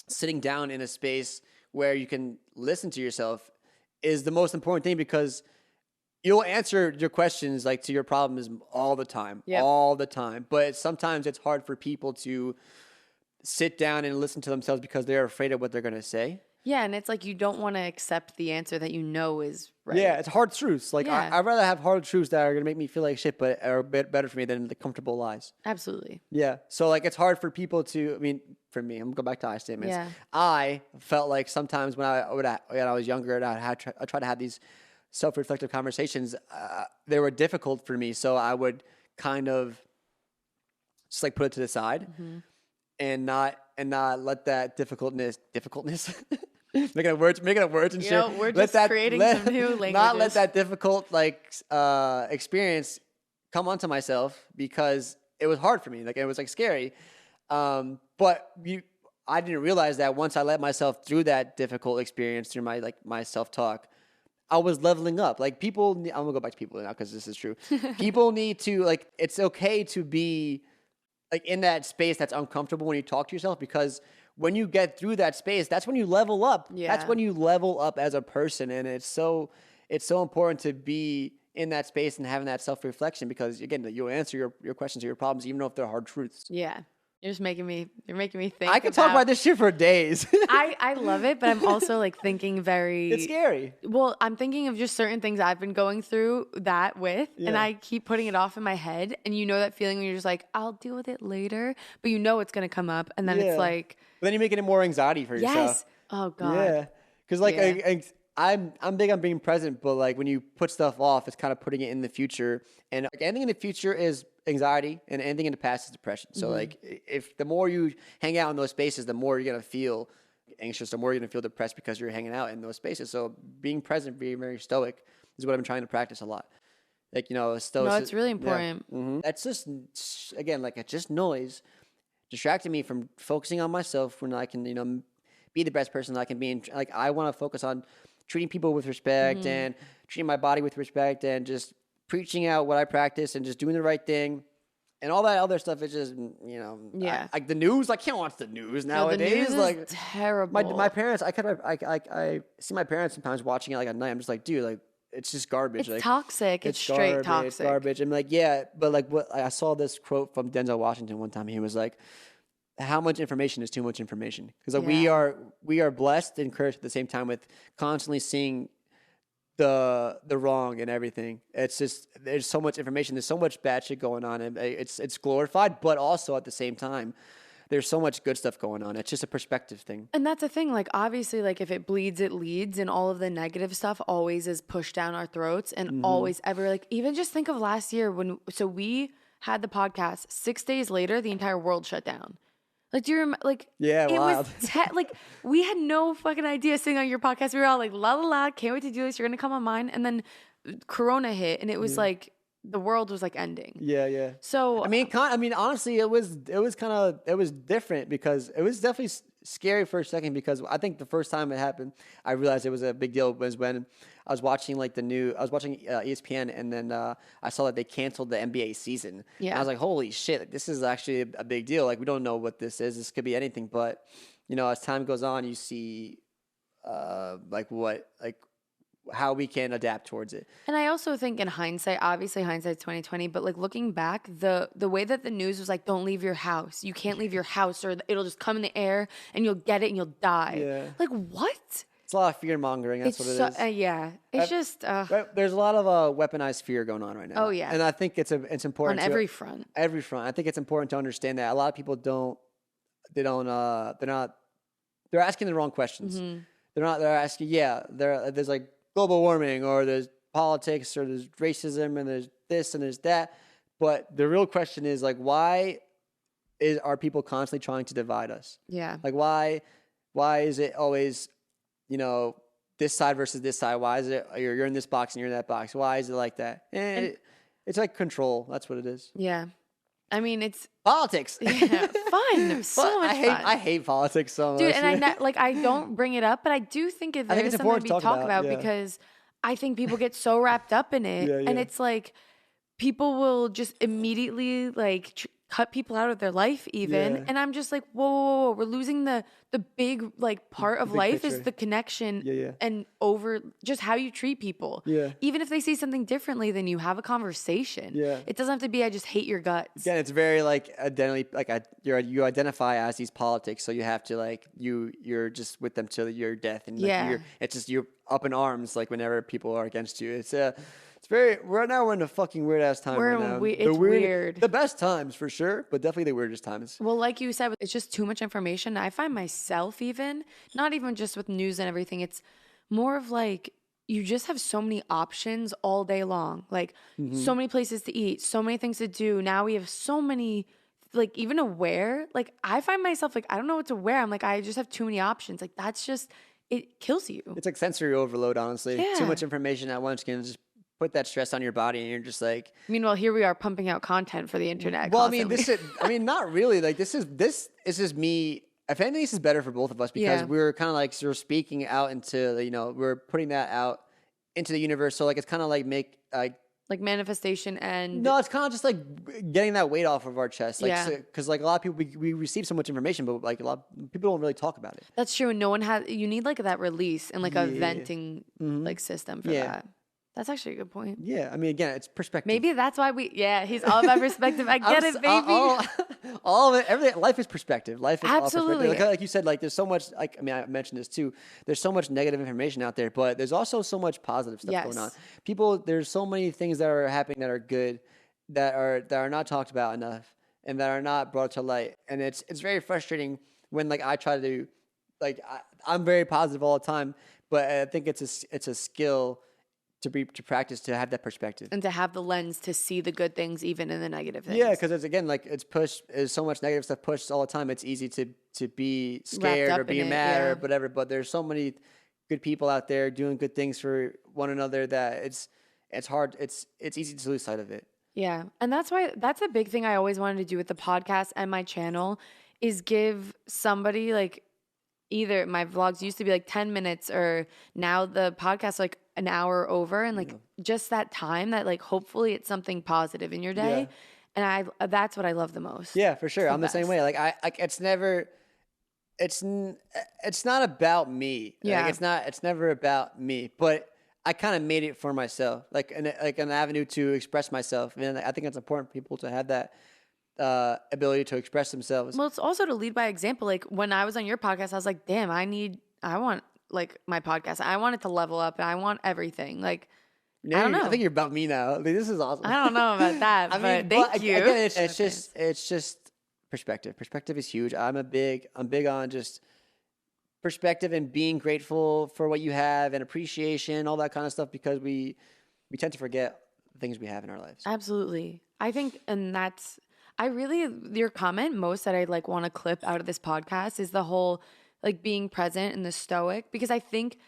sitting down in a space where you can listen to yourself is the most important thing, because you'll answer your questions to your problems all the time, But sometimes it's hard for people to sit down and listen to themselves because they're afraid of what they're going to say. Yeah, and it's like you don't want to accept the answer that is right. Yeah, it's hard truths. Like I'd rather have hard truths that are going to make me feel like shit, but are a bit better for me than the comfortable lies. Absolutely. Yeah. So it's hard for people to. I mean, for me, I'm gonna go back to I statements. Yeah. I felt like sometimes when I was younger and I try to have these self-reflective conversations, they were difficult for me. So I would kind of just put it to the side and not let that difficultness. making up words and shit. We're just creating some new languages. Not let that difficult experience come onto myself, because it was hard for me. It was scary. But I didn't realize that once I let myself through that difficult experience through my self-talk, I was leveling up. I'm gonna go back to people now because this is true. People need to it's okay to be in that space that's uncomfortable when you talk to yourself, because when you get through that space, that's when you level up. Yeah. That's when you level up as a person. And it's so important to be in that space and having that self-reflection, because again, you'll answer your questions or your problems, even if they're hard truths. Yeah. You're making me think. I could talk about this shit for days. I love it, but I'm also thinking very. It's scary. Well, I'm thinking of just certain things I've been going through and I keep putting it off in my head, and that feeling when you're just I'll deal with it later, but it's gonna come up, and then it's But then you're making it more anxiety for yourself. Yes. Oh God. Yeah. Because I'm big on being present, but when you put stuff off, it's kind of putting it in the future, and anything in the future is anxiety, and anything in the past is depression. So if the more you hang out in those spaces, the more you're gonna feel anxious, the more you're gonna feel depressed, because you're hanging out in those spaces. So being present, being very stoic, is what I've been trying to practice a lot. Stoic. No, it's really important. Yeah. Mm-hmm. That's just, again, it's just noise distracting me from focusing on myself when I can be the best person that I can be. And I want to focus on treating people with respect and treating my body with respect, and just preaching out what I practice and just doing the right thing, and all that other stuff is just the news. I can't watch the news nowadays. The news is terrible. My parents, I see my parents sometimes watching it at night. I'm just dude, it's just garbage. It's toxic. It's straight toxic. It's garbage. I'm but what I saw this quote from Denzel Washington one time. He was like, how much information is too much information? Because we are blessed and cursed at the same time with constantly seeing the wrong in everything. It's just, there's so much information, there's so much bad shit going on, and it's glorified, but also at the same time there's so much good stuff going on. It's just a perspective thing. And that's the thing, obviously, if it bleeds, it leads, and all of the negative stuff always is pushed down our throats, and always ever, even just think of last year so we had the podcast, 6 days later the entire world shut down. Do you remember? Yeah, it wild. was we had no fucking idea sitting on your podcast. We were all la la la, can't wait to do this. You're gonna come on mine, and then Corona hit, and it was the world was like ending. Yeah. So I mean, honestly, it was different because it was definitely scary for a second, because I think the first time it happened, I realized it was a big deal was when I was watching ESPN, and then I saw that they canceled the NBA season. Yeah. And I was like, holy shit, like, this is actually a big deal. Like, we don't know what this is. This could be anything. But, as time goes on, you see how we can adapt towards it. And I also think in hindsight, obviously hindsight's 2020, but like looking back, the way that the news was like, don't leave your house. You can't leave your house or it'll just come in the air and you'll get it and you'll die. Yeah. Like what? It's a lot of fear mongering. That's what it is. Yeah. It's just. Right, there's a lot of weaponized fear going on right now. Oh, yeah. And I think it's important on every front. Every front. I think it's important to understand that a lot of people they're asking the wrong questions. Mm-hmm. They're asking, there's like global warming, or there's politics, or there's racism, and there's this and there's that. But the real question is like, why are people constantly trying to divide us? Yeah. Like why is it always, this side versus this side? Why is it you're in this box and you're in that box? Why is it like that? It's like control. That's what it is. Yeah. I mean, it's politics. Yeah, fun. So much fun. I hate politics so much. Dude, and I don't bring it up, but I do think it is something to talk about yeah. because I think people get so wrapped up in it, and it's like people will just immediately like cut people out of their life even, and I'm just like, whoa, we're losing the big like part of life picture. Is the connection and over just how you treat people. Yeah. Even if they see something differently than you, have a conversation. Yeah. It doesn't have to be I just hate your guts. Again, it's very like you identify as these politics, so you have to like you're just with them till your death, and like, it's just you're up in arms like whenever people are against you. It's very right now we're in a fucking weird ass time right now. It's weird. The best times for sure, but definitely the weirdest times. Well, like you said, it's just too much information. I find myself even, not even just with news and everything, it's more of like you just have so many options all day long. Like so many places to eat, so many things to do. Now we have so many, like even to wear. Like I find myself like, I don't know what to wear. I'm like, I just have too many options. Like that's just, it kills you. It's like sensory overload, honestly. Yeah. Too much information at once can just put that stress on your body, and you're just like. Meanwhile, here we are pumping out content for the internet. Well, constantly. Not really. Like this is just me. If anything, this is better for both of us because we're kind of like sort of speaking out into, we're putting that out into the universe. So like it's kind of like like manifestation and. No, it's kind of just like getting that weight off of our chest. Like, yeah. Because like a lot of people, we receive so much information, but like a lot of people don't really talk about it. That's true. And no one has. You need like that release and like a venting like system for that. That's actually a good point. Yeah, I mean, again, it's perspective. Maybe that's why he's all about perspective. I get it, baby. All of it, everything. Life is perspective. Life is absolutely all perspective. Like you said, like there's so much. Like I mean, I mentioned this too. There's so much negative information out there, but there's also so much positive stuff going on. There's so many things that are happening that are good, that are not talked about enough, and that are not brought to light. And it's very frustrating when like I try to, like I'm very positive all the time, but I think it's a skill to practice, to have that perspective and to have the lens to see the good things even in the negative things. Yeah, because it's again like there's so much negative stuff pushed all the time. It's easy to be scared or be mad or whatever. But there's so many good people out there doing good things for one another that it's hard. It's easy to lose sight of it. Yeah, and that's a big thing I always wanted to do with the podcast and my channel is give somebody like. Either my vlogs used to be like 10 minutes or now the podcast like an hour over and like just that time that like hopefully it's something positive in your day. Yeah. And that's what I love the most. Yeah, for sure. I'm the same way. Like it's not about me. Yeah. Like it's never about me, but I kind of made it for myself, like an avenue to express myself. And I think it's important for people to have that ability to express themselves. Well, it's also to lead by example. Like when I was on your podcast, I was like, damn, I want like my podcast. I want it to level up and I want everything. Like, I don't know. I think you're about me now. Like, this is awesome. I don't know about that, but thank you. Again, it's just perspective. Perspective is huge. I'm big on just perspective and being grateful for what you have and appreciation, all that kind of stuff, because we tend to forget the things we have in our lives. Absolutely. I think, and that's, your comment most that I like want to clip out of this podcast is the whole like being present and the stoic, because I think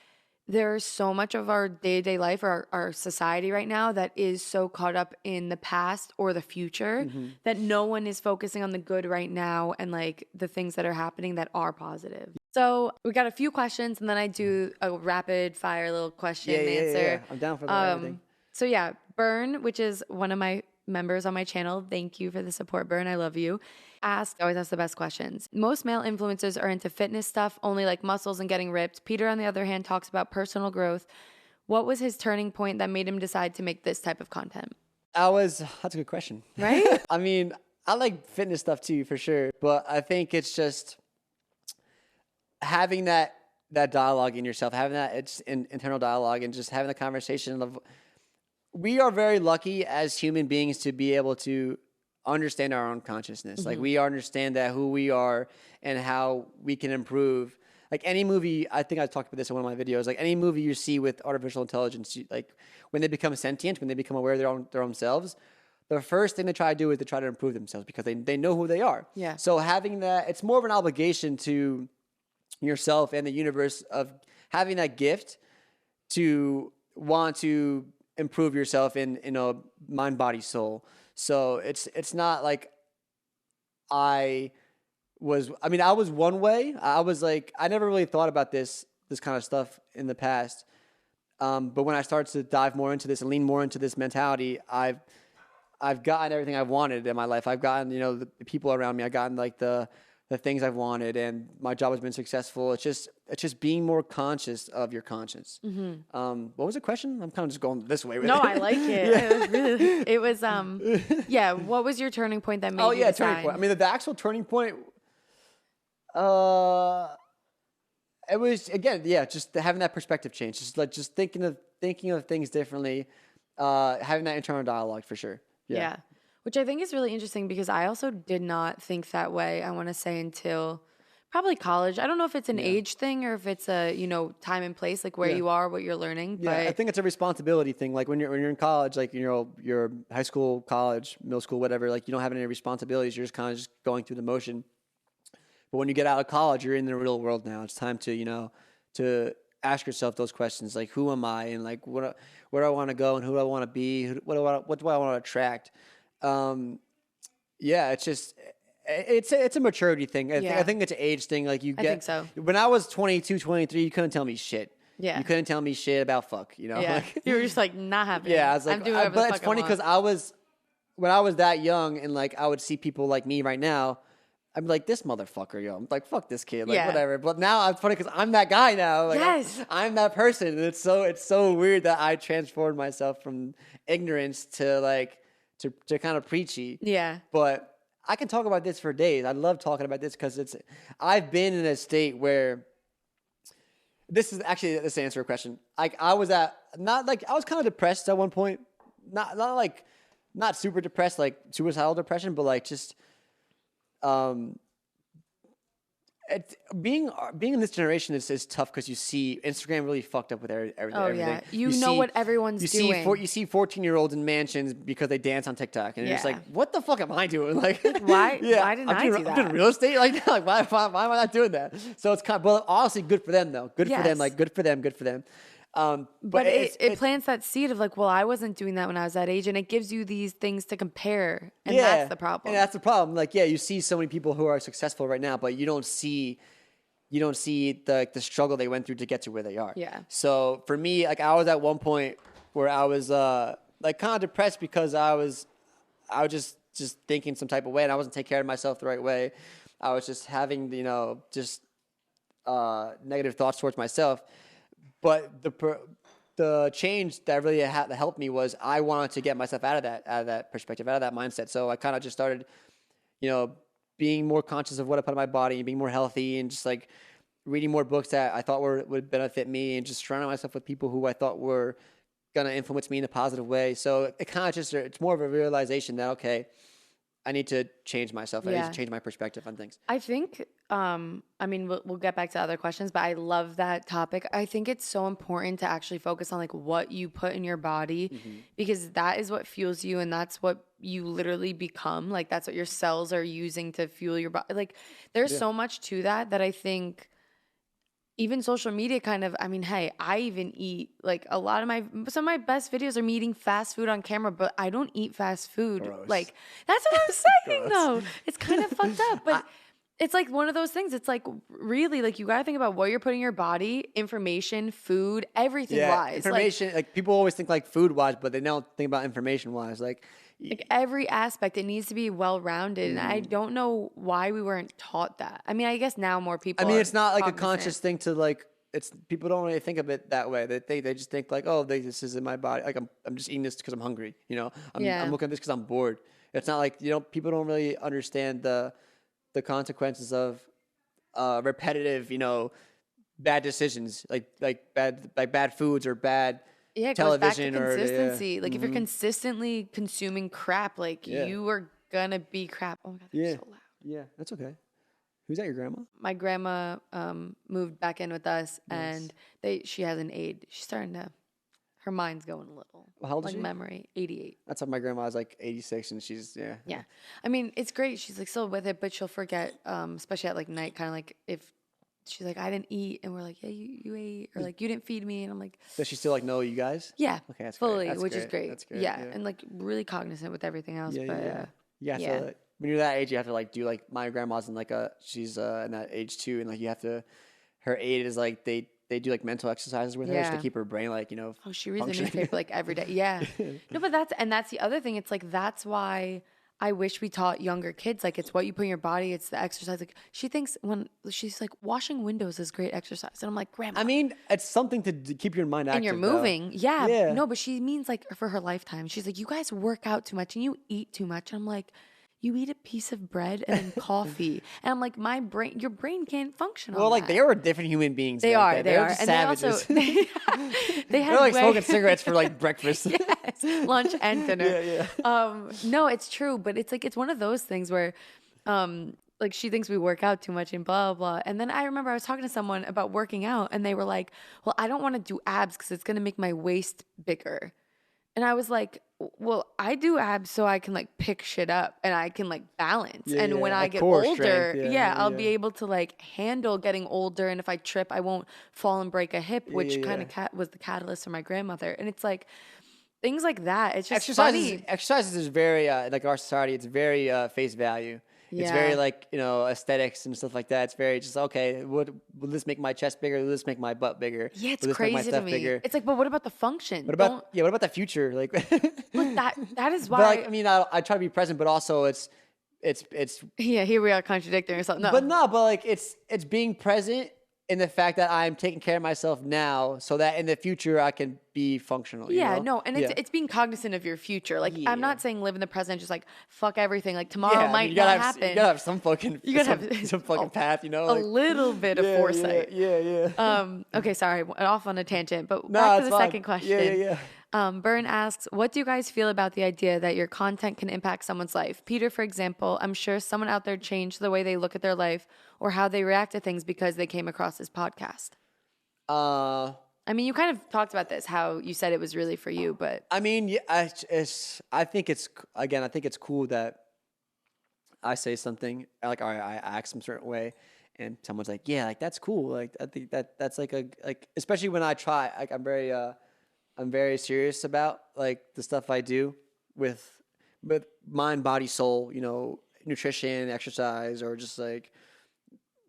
there's so much of our day-to-day life or our society right now that is so caught up in the past or the future that no one is focusing on the good right now and like the things that are happening that are positive. So we got a few questions and then I do a rapid fire little question and answer. Yeah. I'm down for that. Everything. So yeah, Byrne, which is one of my members on my channel, thank you for the support, Byrne. I love you. Always ask the best questions. Most male influencers are into fitness stuff, only like muscles and getting ripped. Peter, on the other hand, talks about personal growth. What was his turning point that made him decide to make this type of content? That's a good question. Right? I mean, I like fitness stuff too, for sure. But I think it's just having that dialogue in yourself, having that internal dialogue and just having the conversation of, we are very lucky as human beings to be able to understand our own consciousness. Like we understand that who we are and how we can improve. Like any movie, I think I talked about this in one of my videos, like any movie you see with artificial intelligence, like when they become sentient, when they become aware of their own selves, the first thing they try to do is to try to improve themselves because they know who they are. Yeah. So having that, it's more of an obligation to yourself and the universe of having that gift to want to improve yourself in a mind, body, soul. So it's not like I was one way. I was like, I never really thought about this kind of stuff in the past. But when I started to dive more into this and lean more into this mentality, I've gotten everything I've wanted in my life. I've gotten, the people around me. I've gotten like the things I've wanted, and my job has been successful. It's just being more conscious of your conscience. What was the question? I'm kind of just going this way with No, it. I like it. It was yeah. What was your turning point that made you decide? Turning point. I mean, the actual turning point. It was again, just having that perspective change, just thinking of things differently, having that internal dialogue for sure. Yeah. Which I think is really interesting because I also did not think that way, I want to say, until probably college. I don't know if it's an age thing or if it's a, time and place, like where you are, what you're learning. Yeah, but I think it's a responsibility thing. Like when you're in college, like, you're high school, college, middle school, whatever, like you don't have any responsibilities. You're just kind of just going through the motion. But when you get out of college, you're in the real world now. It's time to, to ask yourself those questions. Like, who am I? And like, where do I want to go and who do I want to be? What do I want to attract? It's just, it's a maturity thing. I think it's an age thing. Like I think so. When I was 22, 23, you couldn't tell me shit. Yeah. You couldn't tell me shit about fuck, Yeah. Like, you were just like, not happening. Yeah. I was like, I'm doing whatever the fuck it's funny because when I was that young and like, I would see people like me right now, I'm like, this motherfucker, I'm like, fuck this kid, like whatever. But now it's funny because I'm that guy now. Like, yes. I'm that person. And it's so weird that I transformed myself from ignorance to kind of preachy. Yeah. But I can talk about this for days. I love talking about this because I've been in a state where this answer a question. Like I was kind of depressed at one point. Not super depressed, like suicidal depression, but like just being in this generation is tough because you see Instagram really fucked up with everything. Oh yeah, you know what everyone's doing. You see 14-year-olds in mansions because they dance on TikTok, and you're just like, what the fuck am I doing? Like, why? Why didn't I do that? I'm doing real estate like that. Like, why am I not doing that? So it's kind of, well, honestly, good for them though. Good for them. Like, good for them. But it plants that seed of like, well, I wasn't doing that when I was that age, and it gives you these things to compare, and that's the problem. And that's the problem. Like, you see so many people who are successful right now, but you don't see the struggle they went through to get to where they are. Yeah. So for me, like I was at one point where I was like kind of depressed because I was just thinking some type of way, and I wasn't taking care of myself the right way. I was just having just negative thoughts towards myself. But the change that really helped me was I wanted to get myself out of that perspective, out of that mindset. So I kind of just started, being more conscious of what I put in my body, being more healthy, and just like reading more books that I thought would benefit me, and just surrounding myself with people who I thought were gonna influence me in a positive way. So it kind of it's more of a realization that, okay, I need to change myself. I need to change my perspective on things. I think, we'll get back to other questions, but I love that topic. I think it's so important to actually focus on like what you put in your body, because that is what fuels you, and that's what you literally become. Like that's what your cells are using to fuel your body. Like there's so much to that I think, even social media kind of, I mean, hey, I even eat like some of my best videos are me eating fast food on camera, but I don't eat fast food. Gross. Like, that's what I'm saying though. It's kind of fucked up, but it's like one of those things. It's like really like you got to think about what you're putting in your body, information, food, everything wise. Information, like people always think like food wise, but they don't think about information wise. Like every aspect, it needs to be well-rounded. And I don't know why we weren't taught that. I mean, I guess now more people it's not like cognizant. a conscious thing to like, it's people don't really think of it that way. They just think like, oh, this is in my body. Like I'm just eating this because I'm hungry. You know, I'm looking at this because I'm bored. It's not like, you know, people don't really understand the consequences of repetitive, you know, bad decisions, like bad foods or bad television, goes back to consistency. or like if you're consistently consuming crap, like you are gonna be crap. Oh my god, they're so loud. Yeah, that's okay. Who's that? Your grandma? My grandma moved back in with us, and she has an aide. She's starting to, her mind's going a little. How old is like she? Memory, 88. That's how my grandma is, like 86, and she's Yeah. I mean, it's great. She's like still with it, but she'll forget, especially at like night, kind of like if she's like, I didn't eat, and we're like, yeah, you ate, or like you didn't feed me, and I'm like, does she still like know you guys? Yeah, okay, that's fully, great. That's which great. is great. That's great. Yeah, and like really cognizant with everything else. Yeah, but So like, when you're that age, you have to like do like my grandma's in like she's in that age too, and like you have to. Her aid is like they do like mental exercises with her just to keep her brain like, you know. Oh, she reads the newspaper like every day. Yeah. No, but that's the other thing. It's like that's why I wish we taught younger kids, like it's what you put in your body, it's the exercise. Like she thinks when she's like washing windows is great exercise, and I'm like, Grandma. I mean, it's something to keep your mind active. And you're moving, yeah. No, but she means like for her lifetime. She's like, you guys work out too much and you eat too much. And I'm like, you eat a piece of bread and then coffee, and I'm like, your brain can't function. Well, like they were different human beings. They are. They were just and savages. they had They're like smoking cigarettes for like breakfast. Yes, lunch and dinner. Yeah. No, it's true, but it's like it's one of those things where, like she thinks we work out too much and blah blah. And then I remember I was talking to someone about working out, and they were like, "Well, I don't want to do abs because it's gonna make my waist bigger." And I was like, well, I do abs so I can like pick shit up and I can like balance. And when I get older, I'll be able to like handle getting older. And if I trip, I won't fall and break a hip, which kind of was the catalyst for my grandmother. And it's like things like that. It's just funny. Exercises is very, like our society, it's very face value. It's very like, you know, aesthetics and stuff like that. It's very just, okay, will this make my chest bigger? Will this make my butt bigger? Yeah, it's will this crazy make my stuff to me. Bigger? It's like, but what about the function? What about the future? Like, look, that is why. But like, I mean, I try to be present, but also it's yeah, here we are contradicting ourselves. No. But like it's being present in the fact that I'm taking care of myself now so that in the future I can be functional. Yeah, you know? no, and it's being cognizant of your future. Like I'm not saying live in the present, just like fuck everything. Like tomorrow might not happen. You gotta have some fucking some fucking path, you know? Like, a little bit of foresight. Yeah. Okay, sorry, off on a tangent, but back to the second question. Yeah. Byrne asks, what do you guys feel about the idea that your content can impact someone's life? Peter, for example, I'm sure someone out there changed the way they look at their life or how they react to things because they came across this podcast. I mean, you kind of talked about this, how you said it was really for you, but I mean, I think it's cool that I say something like, or I act some certain way, and someone's like, yeah, like that's cool. Like I think that's like especially when I try, like I'm very serious about like the stuff I do with mind, body, soul, you know, nutrition, exercise, or just like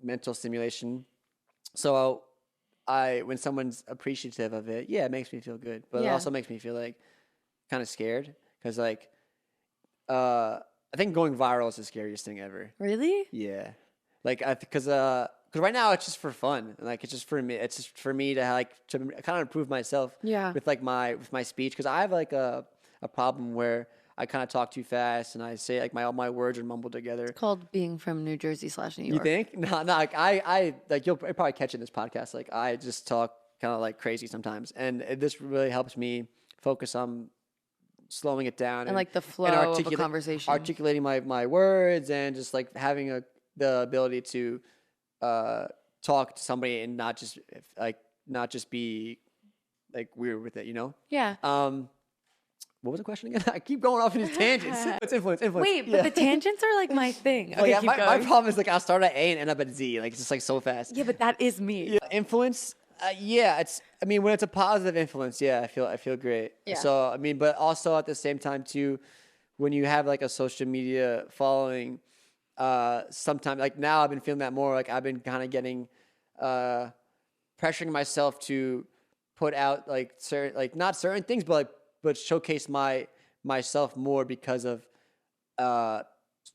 mental stimulation. So when someone's appreciative of it, it makes me feel good, but it also makes me feel like kind of scared because like, I think going viral is the scariest thing ever. Really? Yeah. Like, because right now it's just for fun. Like, it's just for me. It's just for me to kind of improve myself. Yeah. With like my speech, because I have like a problem where I kind of talk too fast and I say like all my words are mumbled together. It's called being from New Jersey / New York. You think? No. Like I like you'll probably catch it in this podcast. Like I just talk kind of like crazy sometimes, and this really helps me focus on slowing it down and like the flow of a conversation, articulating my words, and just like having the ability to talk to somebody and not just be like weird with it, you know? Yeah. what was the question again? I keep going off in these tangents. It's influence. Wait, but the tangents are like my thing. Okay, yeah, keep my going. problem is like I'll start at A and end up at Z. Like it's just like so fast. Yeah, but that is me. Yeah. Influence. I mean, when it's a positive influence, I feel great. Yeah. So I mean, but also at the same time too, when you have like a social media following, sometimes like now I've been feeling that more. Like I've been kind of getting, pressuring myself to put out like certain, like not certain things, but showcase myself more because of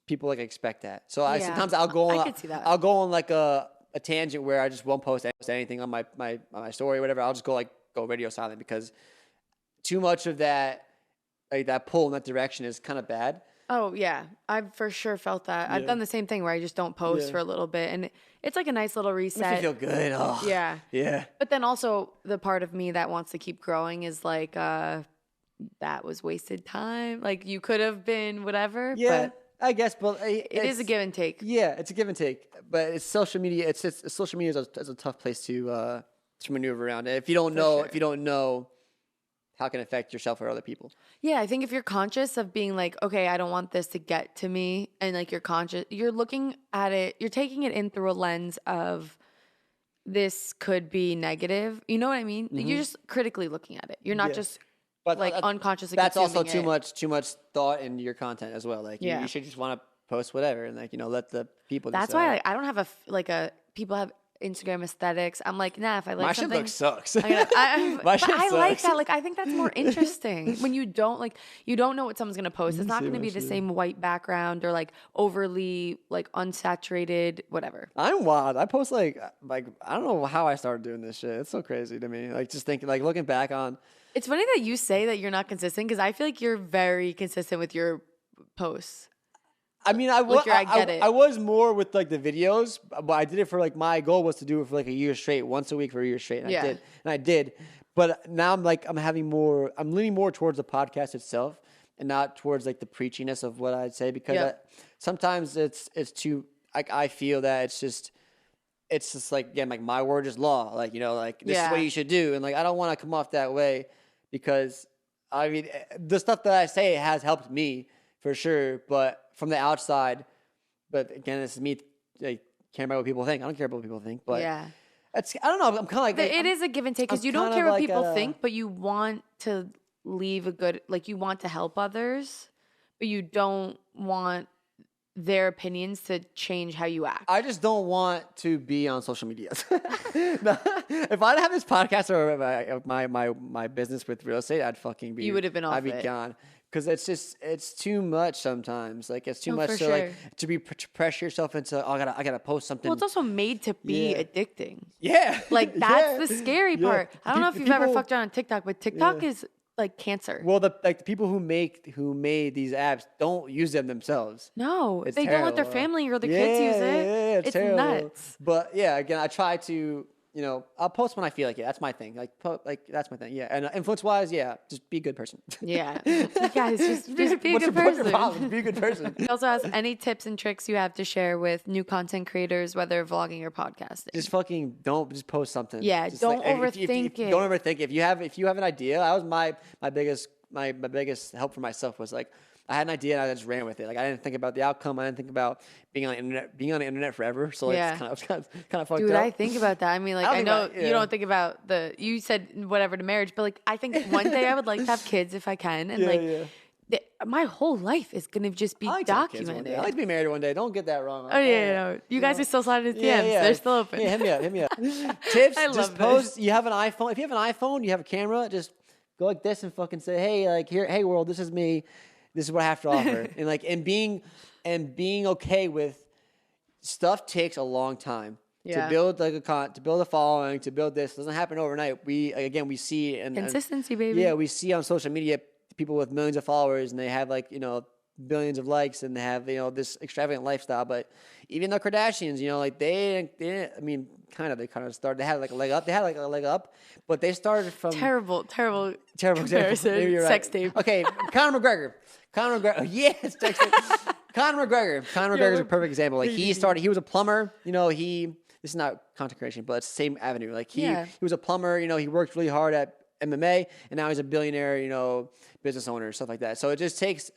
people like expect that. So sometimes I'll go on, I could see that. I'll go on like a tangent where I just won't post anything on my story or whatever. I'll just go radio silent because too much of that, like that pull in that direction is kind of bad. Oh yeah, I've for sure felt that. I've done the same thing where I just don't post for a little bit, and it's like a nice little reset. Makes you feel good. Oh, yeah. But then also the part of me that wants to keep growing is like, that was wasted time. Like you could have been whatever. Yeah, but I guess, but it is a give and take. Yeah, it's a give and take. But it's social media. Social media is a tough place to maneuver around. If you don't know how it can affect yourself or other people. Yeah, I think if you're conscious of being like, okay, I don't want this to get to me, and like you're conscious, you're looking at it, you're taking it in through a lens of this could be negative. You know what I mean? You're just critically looking at it. You're not just like unconsciously. That's also consuming too much thought in your content as well. Like you should just want to post whatever and like let the people. That's decide. why I don't have a people have Instagram aesthetics. I'm like, nah, if I like my something, shit sucks. I sucks. like that. Like, I think that's more interesting when you don't know what someone's gonna post. It's not gonna be the same white background or like overly like unsaturated, whatever. I'm wild. I post like I don't know how I started doing this shit. It's so crazy to me. Like just thinking, like looking back on. It's funny that you say that you're not consistent because I feel like you're very consistent with your posts. I mean, I was more with like the videos, but I did it for like my goal was to do it for like a year straight, once a week for a year straight. And I did. But now I'm leaning more towards the podcast itself and not towards like the preachiness of what I'd say because sometimes it's too, like, I feel that it's just like, again, like my word is law. Like, like this is what you should do. And like, I don't want to come off that way because I mean, the stuff that I say has helped me for sure, but from the outside, but again, this is me like caring about what people think. I don't care about what people think, but I don't know. I'm kind of like it is a give and take because you don't care what people think, but you want to leave a good, like you want to help others, but you don't want their opinions to change how you act. I just don't want to be on social media. No, if I didn't have this podcast or my business with real estate, I'd fucking be. You would have been off. I'd be gone. Because it's too much sometimes. Like it's too much to like to pressure yourself into. Oh, I gotta post something. Well, it's also made to be addicting. Yeah, like that's the scary part. I don't know if you've ever fucked around on TikTok, but TikTok is like cancer. Well, the people who made these apps don't use them themselves. No, it's they terrible. don't let their family or their kids use it. Yeah, it's terrible. Nuts. But yeah, again, I try to. I'll post when I feel like it. That's my thing. Like that's my thing. Yeah. And influence-wise, just be a good person. Yeah. You guys, just be a good person. What's your problem? Be a good person. He also has any tips and tricks you have to share with new content creators, whether vlogging or podcasting. Just fucking just post something. Yeah. Just don't overthink it. Don't overthink it. If you have an idea, that was my biggest help for myself was like, I had an idea and I just ran with it. Like I didn't think about the outcome. I didn't think about being on the internet forever. So it's kind of fucked up. Dude, I think about that. I mean, like I know you don't think about you said whatever to marriage, but like I think one day I would like to have kids if I can, and my whole life is gonna just be documented. I like to be married one day. Don't get that wrong. Oh yeah. You guys are still sliding DMs. They're still open. Yeah, hit me up. Tips. I love just post. You have an iPhone. If you have an iPhone, you have a camera. Just go like this and fucking say, hey, like here, hey world, this is me. This is what I have to offer. and being okay with stuff takes a long time to build to build a following, to build this. It doesn't happen overnight. We see consistency, baby. Yeah, we see on social media people with millions of followers and they have like, billions of likes and they have, this extravagant lifestyle. But even the Kardashians, like they I mean, they kind of started, they had like a leg up. But they started from terrible comparison. Maybe you're right. Sex tape. Okay, Conor McGregor. Yes, Conor McGregor is a perfect example. Like he was a plumber. This is not content creation, but it's the same avenue. Like he was a plumber. He worked really hard MMA, and now he's a billionaire, business owner, stuff like that. So it just takes.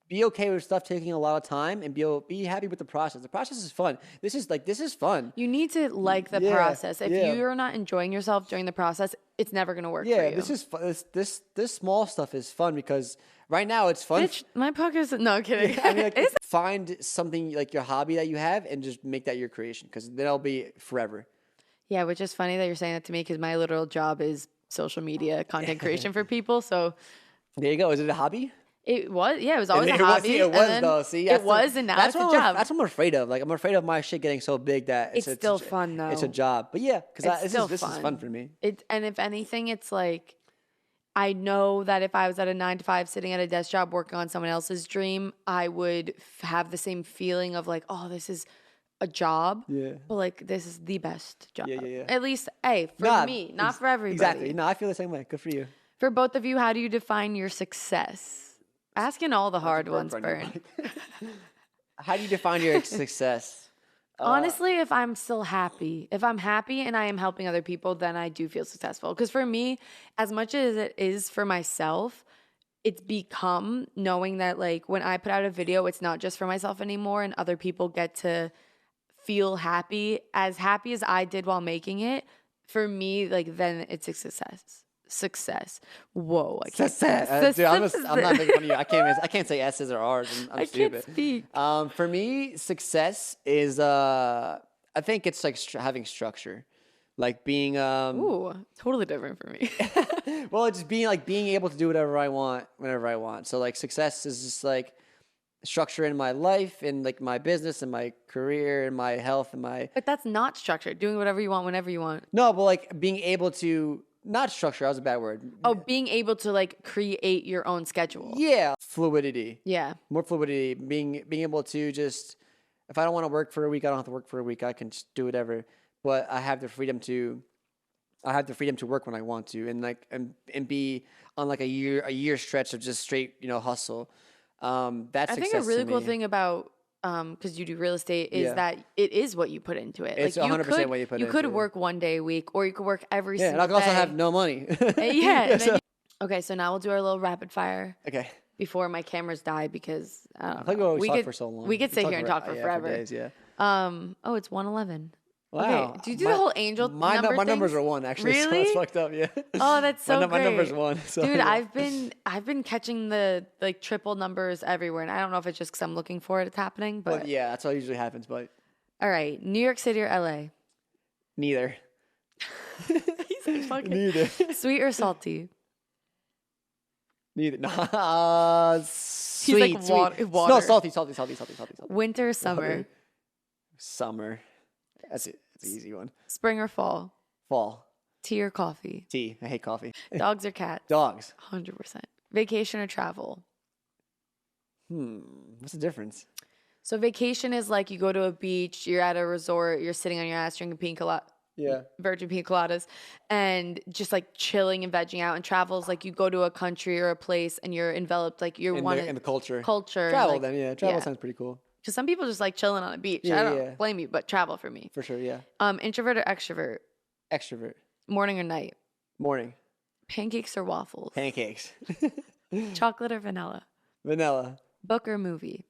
Be okay with stuff taking a lot of time, and be happy with the process. The process is fun. This is fun. You need to like the process. If you're not enjoying yourself during the process, it's never gonna work for you. Yeah, this is fun. This small stuff is fun because right now it's fun. Bitch, my podcast. No, kidding. Yeah, I mean, like, find something like your hobby that you have, and just make that your creation, because then it'll be forever. Yeah, which is funny that you're saying that to me, because my literal job is social media content creation for people. So there you go. Is it a hobby? It was, yeah, it was always a hobby. It was though. See, it was, and now it's a job. That's what I'm afraid of. Like, I'm afraid of my shit getting so big that it's still fun though. It's a job, but yeah, because this is fun for me. And if anything, it's like, I know that if I was at a 9-to-5 sitting at a desk job working on someone else's dream, I would have the same feeling of like, oh, this is a job. Yeah. But like, this is the best job. Yeah. At least, for me, not for everybody. Exactly. No, I feel the same way. Good for you. For both of you, how do you define your success? Asking all the hard ones, Bern. How do you define your success? Honestly, if I'm still happy, if I'm happy and I am helping other people, then I do feel successful. Because for me, as much as it is for myself, it's become knowing that like when I put out a video, it's not just for myself anymore, and other people get to feel happy as I did while making it. For me, like, then it's a success. Whoa, I can't. Success. Dude, I'm not making fun of you. I can't say S's or R's. I'm stupid. Can't speak. For me, success is I think it's like having structure, like being Ooh, totally different for me. well, it's just being able to do whatever I want whenever I want. So like success is just like structure in my life, and like my business and my career and my health and my. But that's not structure. Doing whatever you want whenever you want. No, but like being able to. Not structure, that was a bad word. Oh, being able to like create your own schedule. Yeah. Fluidity. Yeah. More fluidity. Being able to just, if I don't want to work for a week, I don't have to work for a week. I can just do whatever. But I have the freedom to work when I want to, and like and be on like a year stretch of just straight, hustle. That's I think a really cool thing about because you do real estate is that it is what you put into it. It's like 100% what you put into it. You could work one day a week, or you could work every single day. Yeah, and I can also have no money. Okay, so now we'll do our little rapid fire. Okay. Before my cameras die, because I don't know. We could talk for so long. We could sit here and talk for forever. For days, yeah. Oh, it's 111. Wow. Okay. Do you do the whole angel my numbers are 1, actually. Really? So it's fucked up, yeah. Oh, that's so great. My number's 1. So, dude, yeah. I've been catching the like triple numbers everywhere, and I don't know if it's just because I'm looking for it, it's happening. But yeah, that's what usually happens. But all right, New York City or LA? Neither. He's like fucking neither. Sweet or salty? Neither. Sweet. He's like sweet. Water. No, salty. Winter or summer? Summer. That's an easy one. Spring or fall? Fall. Tea or coffee? Tea. I hate coffee. Dogs or cats? Dogs. 100%. Vacation or travel? What's the difference? So vacation is like you go to a beach, you're at a resort, you're sitting on your ass drinking pina colada. Yeah. Virgin pina coladas, and just like chilling and vegging out. And travel is like you go to a country or a place and you're enveloped, like you're in the culture. Travel like, then, yeah. Travel sounds pretty cool. Because some people just like chilling on a beach. I don't blame you, but travel for me. For sure, yeah. Introvert or extrovert? Extrovert. Morning or night? Morning. Pancakes or waffles? Pancakes. Chocolate or vanilla? Vanilla. Book or movie?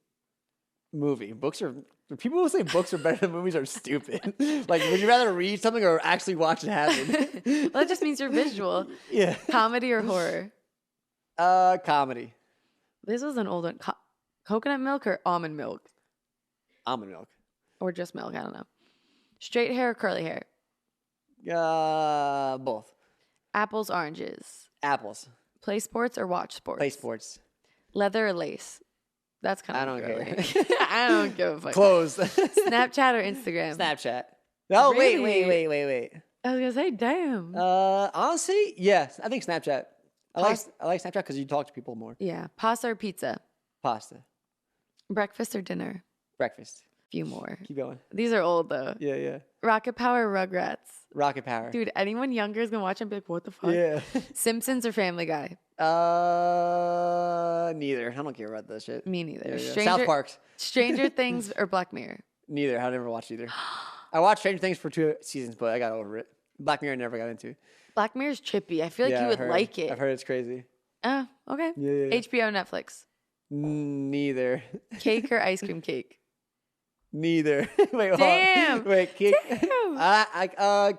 Movie. People who say books are better than movies are stupid. Like, would you rather read something or actually watch it happen? Well, that just means you're visual. Yeah. Comedy or horror? Comedy. This was an old one. Coconut milk or almond milk? Almond milk. Or just milk, I don't know. Straight hair or curly hair? Both. Apples, oranges? Apples. Play sports or watch sports? Play sports. Leather or lace? That's kind of I don't care. I don't give a fuck. Clothes. Snapchat or Instagram? Snapchat. Oh, Really? wait. I was going to say, damn. Honestly, yes. I think Snapchat. I like Snapchat because you talk to people more. Yeah. Pasta or pizza? Pasta. Breakfast or dinner? Breakfast. Few more. Keep going. These are old, though. Yeah. Rocket Power or Rugrats? Rocket Power. Dude, anyone younger is going to watch and be like, what the fuck? Yeah. Simpsons or Family Guy? Neither. I don't care about that shit. Me neither. Yeah. South Park. Stranger Things or Black Mirror? Neither. I never watched either. I watched Stranger Things for 2 seasons, but I got over it. Black Mirror I never got into. Black Mirror's trippy. I feel like you would like it. I've heard it's crazy. Oh, okay. Yeah. HBO, Netflix. Neither. Cake or ice cream cake? Neither. Wait, Damn. hold on. Wait, cake. Damn.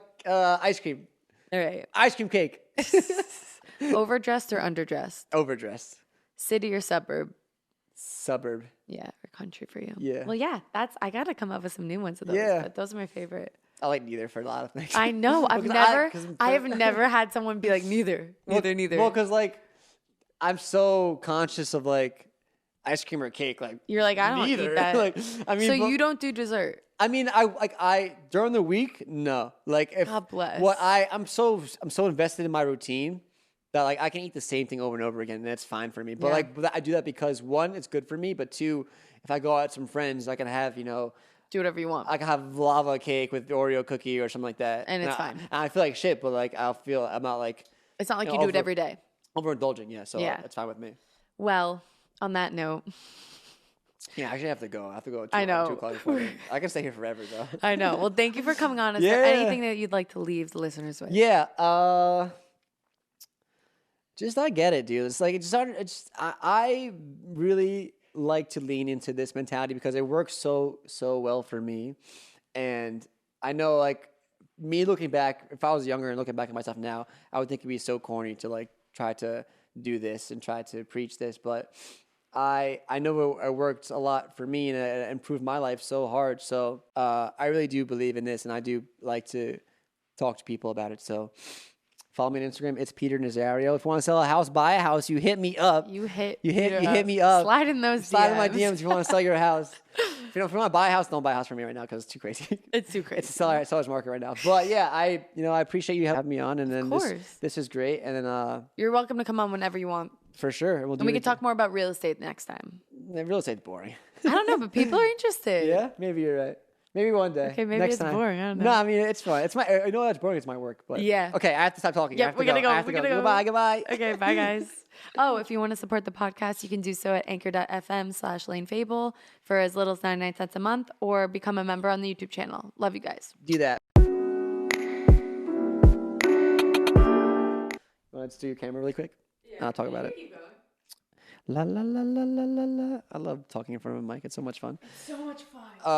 Ice cream. All right. Ice cream cake. Overdressed or underdressed? Overdressed. City or suburb? Suburb. Yeah, or country for you. Yeah. Well, yeah, I got to come up with some new ones of those. Yeah. But those are my favorite. I like neither for a lot of things. I know. I have never had someone be like, neither. Well, Neither. Well, because like, I'm so conscious of like ice cream or cake. Like, You're like, I don't eat that. Like, I mean, so you don't do dessert? I mean, I during the week, no. Like, if God bless. I'm so invested in my routine that like I can eat the same thing over and over again, and that's fine for me. But Yeah. I do that because one, it's good for me, but two, if I go out with some friends, I can have Do whatever you want. I can have lava cake with Oreo cookie or something like that, And it's fine. And I feel like shit, but like I'm not like It's not like you do it every day. overindulging. Yeah, so Yeah. it's fine with me. Well, on that note, Yeah, actually, I have to go. I have to go. At I know. 2 o'clock before. I can stay here forever though. I know. Well, thank you for coming on. Is there anything that you'd like to leave the listeners with? Yeah. Just I get it, dude. It's like I really like to lean into this mentality because it works so well for me, and I know like me looking back, if I was younger and looking back at myself now, I would think it'd be so corny to like try to do this and try to preach this, but I know it worked a lot for me and it improved my life so hard. So I really do believe in this, and I do like to talk to people about it. So follow me on Instagram. It's Peter Nazario. If you want to sell a house, buy a house, you hit me up. You hit me up. Slide in those DMs. Slide in my DMs if you want to sell your house. If you want to buy a house, don't buy a house from me right now because it's too crazy. It's too crazy. It's a seller's market right now. But yeah, I appreciate you having me on, and then Of course. this is great. And then You're welcome to come on whenever you want. for sure we'll do. And we it can talk more about real estate next time. again. Real estate's boring. I don't know, but people are interested. Yeah, maybe you're right. Maybe one day. Okay, maybe next it's time. boring. I don't know. No, I mean it's fun. It's my. I know that's boring. It's my work, but Yeah. Okay, I have to stop talking. Yep, I have we to gotta go. I have to We gotta go. Goodbye. Okay, bye guys. Oh, if you want to support the podcast, you can do so at anchor.fm/Layne Fable for as little as 99 cents a month, or become a member on the YouTube channel. Love you guys. Do that. Let's do your camera really quick. Yeah, I'll talk about it. Keep going. La la la la la la la. I love talking in front of a mic. It's so much fun. So much fun.